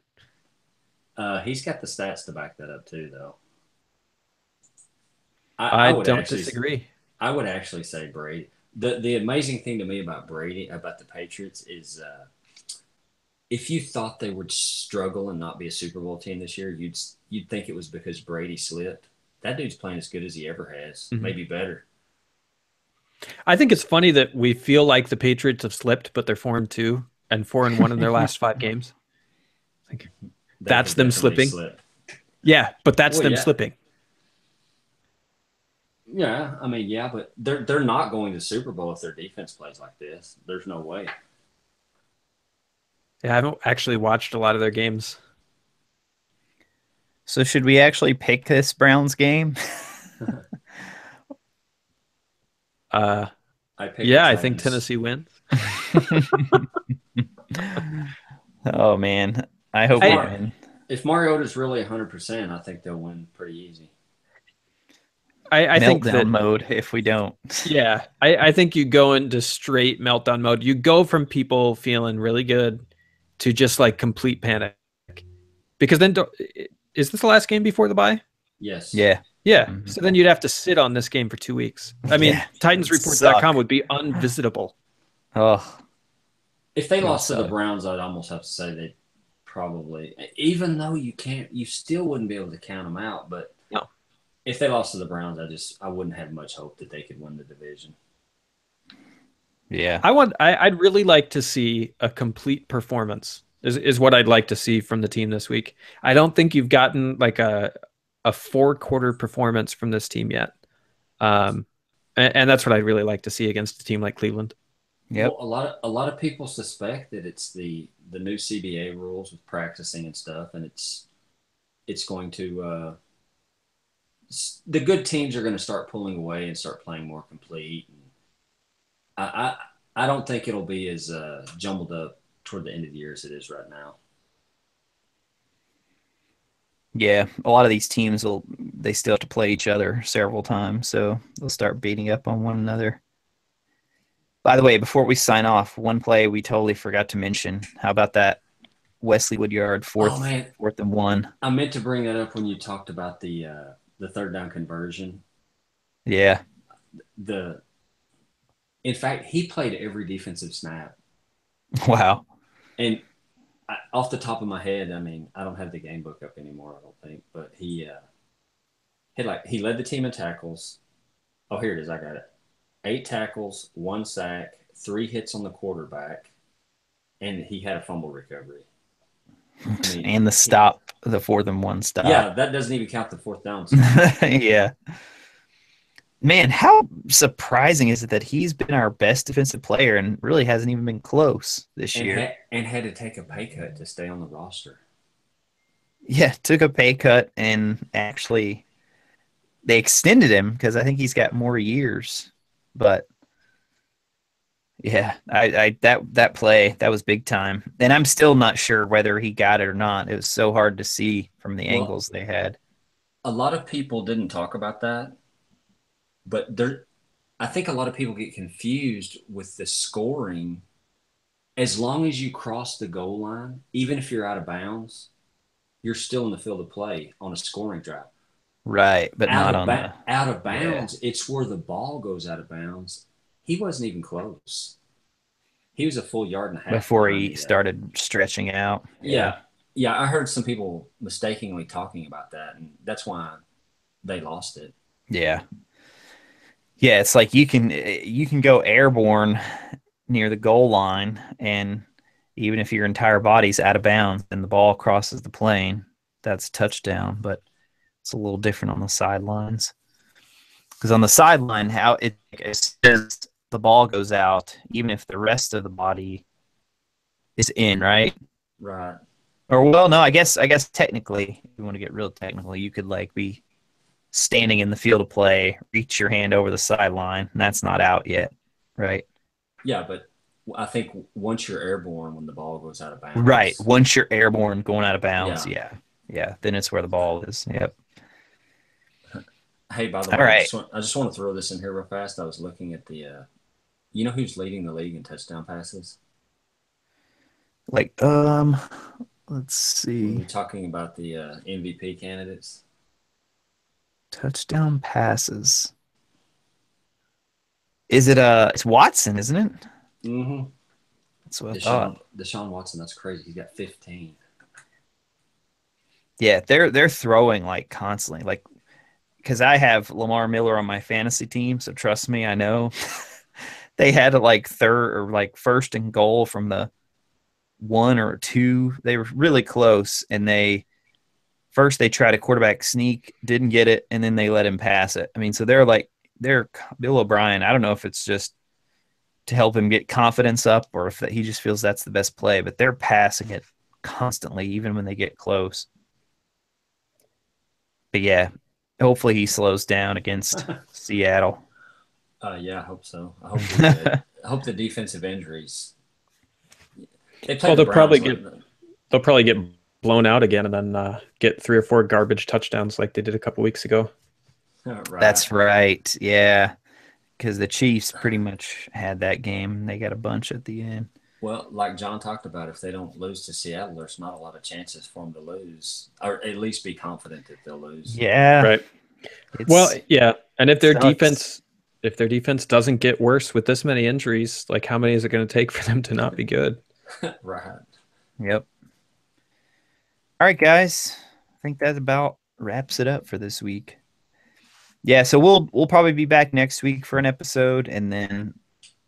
he's got the stats to back that up too, though. I would don't actually, disagree. I would actually say Brady. The amazing thing to me about Brady, about the Patriots, is if you thought they would struggle and not be a Super Bowl team this year, you'd think it was because Brady slipped. That dude's playing as good as he ever has, Mhm. maybe better. I think it's funny that we feel like the Patriots have slipped, but they're 4-2 and 4-1 in their last 5 games. They That's have them definitely slipping. slipped. Yeah, but that's Well, them yeah. slipping. Yeah, I mean, yeah, but they're not going to the Super Bowl if their defense plays like this. There's no way. Yeah, I haven't actually watched a lot of their games. so should we actually pick this Browns game? Uh, I picked yeah, the I think Titans. Tennessee wins. Oh man, I hope Hey. we win. If Mariota's really 100%, I think they'll win pretty easy. I think meltdown that mode if we don't. yeah, I think you go into straight meltdown mode. You go from people feeling really good to just like complete panic. Because then, is this the last game before the bye? Yes. Yeah. Yeah. Mhm. So then you'd have to sit on this game for 2 weeks. I mean, Yeah. It'd TitansReports.com suck. would be unvisitable. Oh, If they it would lost to the suck. Browns, I'd almost have to say they probably, even though you still wouldn't be able to count them out. But No. if they lost to the Browns, I wouldn't have much hope that they could win the division. Yeah. I'd really like to see a complete performance is what I'd like to see from the team this week. I don't think you've gotten like a 4-quarter performance from this team yet. And that's what I'd really like to see against a team like Cleveland. Yep. Well, a lot of people suspect that it's the new CBA rules with practicing and stuff, and it's going to the good teams are going to start pulling away and start playing more complete. And I don't think it'll be as jumbled up toward the end of the year as it is right now. Yeah. A lot of these teams they still have to play each other several times, so they'll start beating up on one another. By the way, before we sign off, one play we totally forgot to mention. How about that Wesley Woodyard Oh fourth man, fourth and one? I meant to bring that up when you talked about the third down conversion. Yeah. The In fact, he played every defensive snap. Wow. And off the top of my head, I mean, I don't have the game book up anymore, I don't think, but he led the team in tackles. Oh, here it is. I got it. 8 tackles, 1 sack, 3 hits on the quarterback, and he had a fumble recovery. I mean, And the fourth and one stop. Yeah, that doesn't even count the fourth down. Yeah. Man, how surprising is it that he's been our best defensive player and really hasn't even been close this year? And had to take a pay cut to stay on the roster. Yeah, took a pay cut and actually they extended him because I think he's got more years. But yeah, I that play, that was big time. And I'm still not sure whether he got it or not. It was so hard to see from the angles they had. A lot of people didn't talk about that, but I think a lot of people get confused with the scoring. As long as you cross the goal line, even if you're out of bounds, you're still in the field of play on a scoring drive. Right, but not on the out of bounds. Yeah. It's where the ball goes out of bounds. He wasn't even close. He was a full yard and a half before he started stretching out. Yeah. I heard some people mistakenly talking about that, and that's why they lost it. Yeah. Yeah, it's like you can go airborne near the goal line, and even if your entire body's out of bounds and the ball crosses the plane, that's a touchdown. But it's a little different on the sidelines. Because on the sideline, how it says the ball goes out, even if the rest of the body is in, right? Right. Or well, no, I guess technically, if you want to get real technical, you could like be standing in the field of play, reach your hand over the sideline, and that's not out yet, right? Yeah, but I think once you're airborne, when the ball goes out of bounds. Right. Once you're airborne, going out of bounds, yeah, then it's where the ball is. Yep. Hey, by the way, right. I just want to throw this in here real fast. I was looking at the, you know who's leading the league in touchdown passes? Like, let's see. We're talking about the MVP candidates. Touchdown passes. Is it it's Watson, isn't it? Mm-hmm. That's what I thought. Deshaun Watson, that's crazy. He's got 15. Yeah, they're throwing like constantly, like because I have Lamar Miller on my fantasy team, so trust me, I know. They had like third or like first and goal from the 1 or 2. They were really close, and they tried a quarterback sneak, didn't get it, and then they let him pass it. I mean, so they're Bill O'Brien. I don't know if it's just to help him get confidence up or if he just feels that's the best play, but they're passing it constantly, even when they get close. But yeah, hopefully he slows down against Seattle. Yeah, I hope so. I hope the defensive injuries. They'll probably get blown out again and then get 3 or 4 garbage touchdowns like they did a couple weeks ago. Right. That's right. Yeah, because the Chiefs pretty much had that game. They got a bunch at the end. Well, like John talked about, if they don't lose to Seattle, there's not a lot of chances for them to lose, or at least be confident that they'll lose. Yeah, Right. Well, it's yeah. And sucks. if their defense doesn't get worse with this many injuries, like how many is it going to take for them to not be good? Right. Yep. All right, guys. I think that about wraps it up for this week. Yeah, so we'll probably be back next week for an episode, and then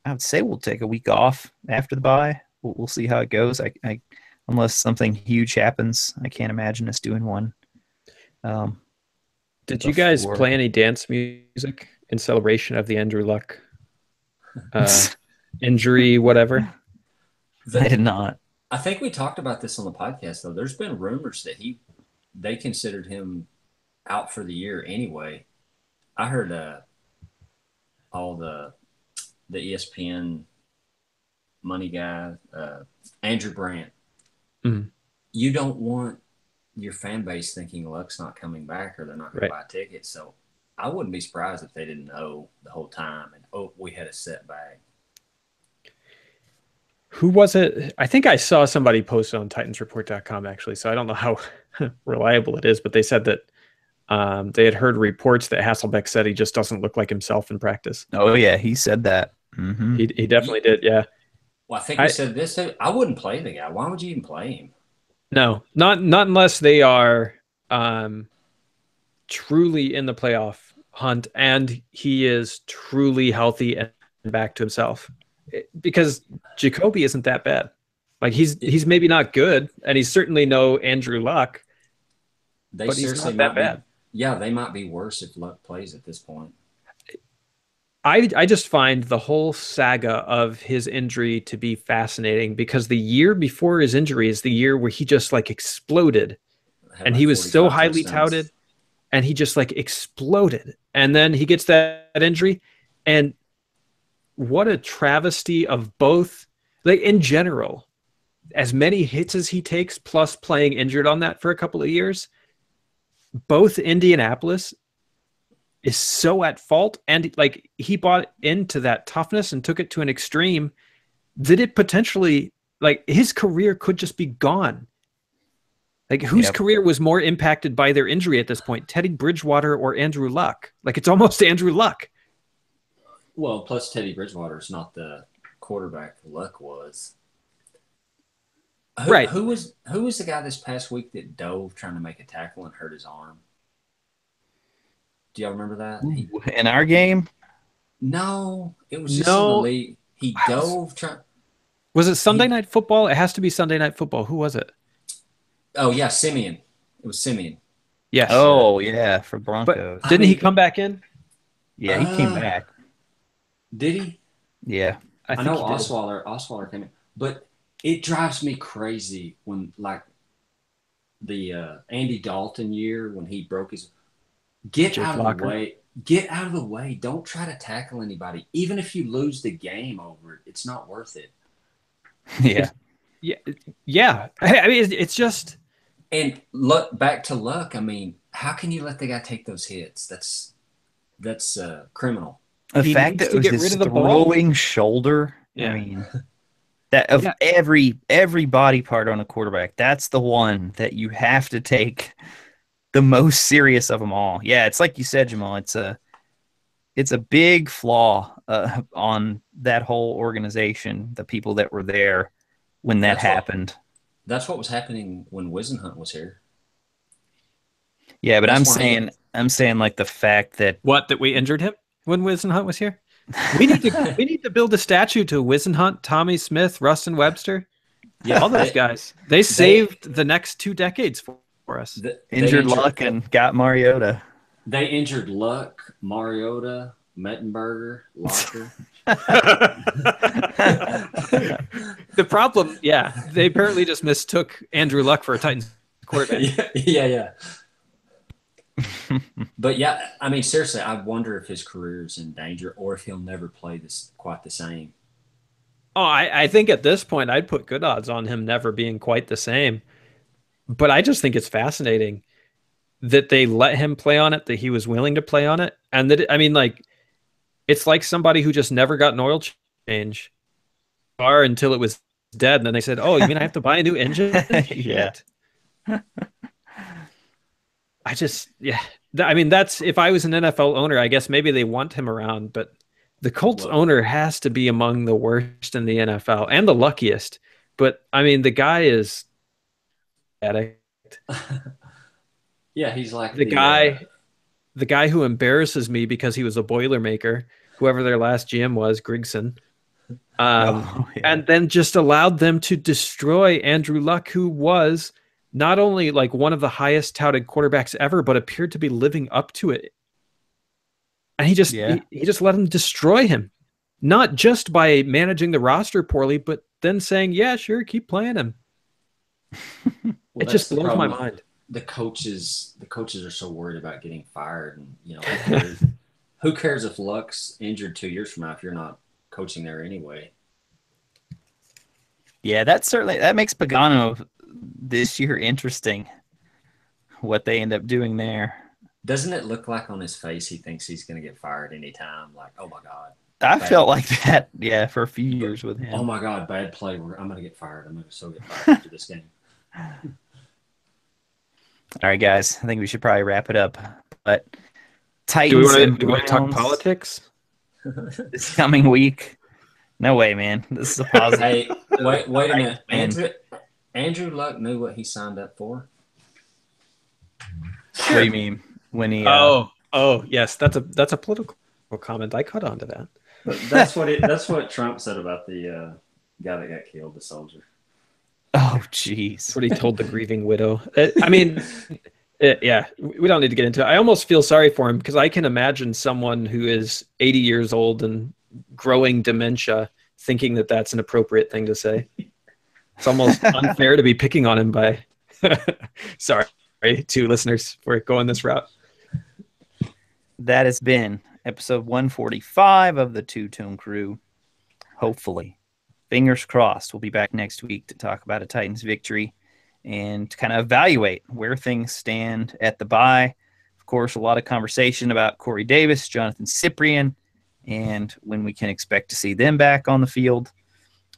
I would say we'll take a week off after the bye. We'll see how it goes. I unless something huge happens, I can't imagine us doing one. Um, Did you guys before. play any dance music in celebration of the Andrew Luck uh, injury, whatever? I did not. I think we talked about this on the podcast though. There's been rumors that they considered him out for the year anyway. I heard all the ESPN money guy, Andrew Brandt. Mhm. You don't want your fan base thinking Luck's not coming back or they're not going Right. to buy tickets. So I wouldn't be surprised if they didn't know the whole time and we had a setback. Who was it? I think I saw somebody post it on titansreport.com actually, so I don't know how reliable it is, but they said that they had heard reports that Hasselbeck said he just doesn't look like himself in practice. Oh yeah, he said that. Mm-hmm. He definitely did, yeah. Well, I think we said this. I wouldn't play the guy. Why would you even play him? No, not unless they are truly in the playoff hunt and he is truly healthy and back to himself. Because Jacoby isn't that bad. Like he's maybe not good, and he's certainly no Andrew Luck, They but he's seriously not that might bad. be. Yeah, they might be worse if Luck plays at this point. I just find the whole saga of his injury to be fascinating because the year before his injury is the year where he just like exploded, Had and like he was so 45 highly touchdowns. touted, and he just like exploded, and then he gets that injury, and what a travesty of both, like in general, as many hits as he takes plus playing injured on that for a couple of years, both Indianapolis is so at fault, and like he bought into that toughness and took it to an extreme that it potentially, like, his career could just be gone. Like, whose Yep. career was more impacted by their injury at this point, Teddy Bridgewater or Andrew Luck? Like, it's almost Andrew Luck. Well, plus Teddy Bridgewater is not the quarterback Luck was. Right. Who was the guy this past week that dove trying to make a tackle and hurt his arm? Do y'all remember that? In our game, No, it was just in the No. league. He dove trying. Was it Sunday Night Football? It has to be Sunday Night Football. Who was it? Oh yeah, Simeon. It was Simeon. Yes. oh yeah, for But Broncos. I didn't he mean- come back in? Yeah, he came back. Did he? Yeah, I think know he did. Osweiler came in, but it drives me crazy when like the Andy Dalton year when he broke his. Get Jake out Locker. of the way. Get out of the way. Don't try to tackle anybody. Even if you lose the game over it, it's not worth it. yeah. Yeah. I mean, it's just And look back to Luck. I mean, how can you let the guy take those hits? That's criminal. The He fact needs that to it was get his rid of the ball. throwing shoulder. Yeah. I mean, that of Yeah. every body part on a quarterback, that's the one that you have to take the most serious of them all. Yeah, it's like you said, Jamal. It's a big flaw on that whole organization. The people that were there when that That's what- happened. That's what was happening when Wisenhunt was here. Yeah, but That's why I'm saying like the fact that that we injured him when Wisenhunt was here. We need to build a statue to Wisenhunt, Tommy Smith, Rustin Webster, all those guys. They saved the next 2 decades for us. They injured Luck and got Mariota. They injured Luck, Mariota, Mettenberger, Locker. The problem, they apparently just mistook Andrew Luck for a Titans quarterback. yeah. But yeah, I mean, seriously, I wonder if his career is in danger or if he'll never play this quite the same. Oh, I think at this point I'd put good odds on him never being quite the same. But I just think it's fascinating. that they let him play on it, that he was willing to play on it. And that, I mean, like, it's like somebody who just never got an oil change car until it was dead. And then they said, oh, you mean I have to buy a new engine? Yeah. I just, yeah. I mean, that's, if I was an NFL owner, I guess maybe they want him around, but the Colts owner has to be among the worst in the NFL and the luckiest. But I mean, the guy is addict. Yeah, he's like The guy who embarrasses me because he was a Boilermaker, whoever their last GM was, Grigson. And then just allowed them to destroy Andrew Luck, who was not only like one of the highest touted quarterbacks ever, but appeared to be living up to it. And he just let him destroy him, not just by managing the roster poorly, but then saying, yeah, sure, keep playing him. It just blows my mind. The coaches are so worried about getting fired, and you know, who cares if Luck's injured 2 years from now if you're not coaching there anyway. Yeah, that makes Pagano this year interesting. What they end up doing there. Doesn't it look like on his face he thinks he's going to get fired anytime? Like, oh my God. I felt like that, yeah, for a few years with him. Oh my God, bad play. I'm going to get fired. I'm going to get fired after this game. All right, guys. I think we should probably wrap it up. But Titans do we want to talk politics this coming week? No way, man. This is a positive. Hey, wait a minute. Andrew Luck knew what he signed up for. What do you mean? When he? Oh, yes. That's a political comment. I caught on to that. That's what Trump said about the guy that got killed, the soldier. Oh, jeez. That's what he told the grieving widow. I mean, yeah, we don't need to get into it. I almost feel sorry for him because I can imagine someone who is 80 years old and growing dementia thinking that that's an appropriate thing to say. It's almost unfair to be picking on him by sorry to listeners for going this route. That has been episode 145 of the Two Tone Crew. Hopefully, fingers crossed, we'll be back next week to talk about a Titans victory and to kind of evaluate where things stand at the bye. Of course, a lot of conversation about Corey Davis, Jonathan Cyprien, and when we can expect to see them back on the field.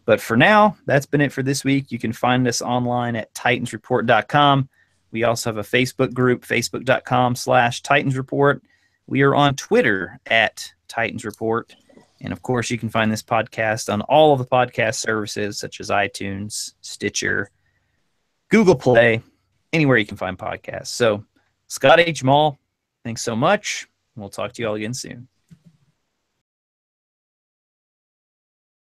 But for now, that's been it for this week. You can find us online at titansreport.com. We also have a Facebook group, facebook.com/TitansReport. We are on Twitter at Titans Report. And of course, you can find this podcast on all of the podcast services such as iTunes, Stitcher, Google Play, anywhere you can find podcasts. So, Scott H. Mall, thanks so much. We'll talk to you all again soon.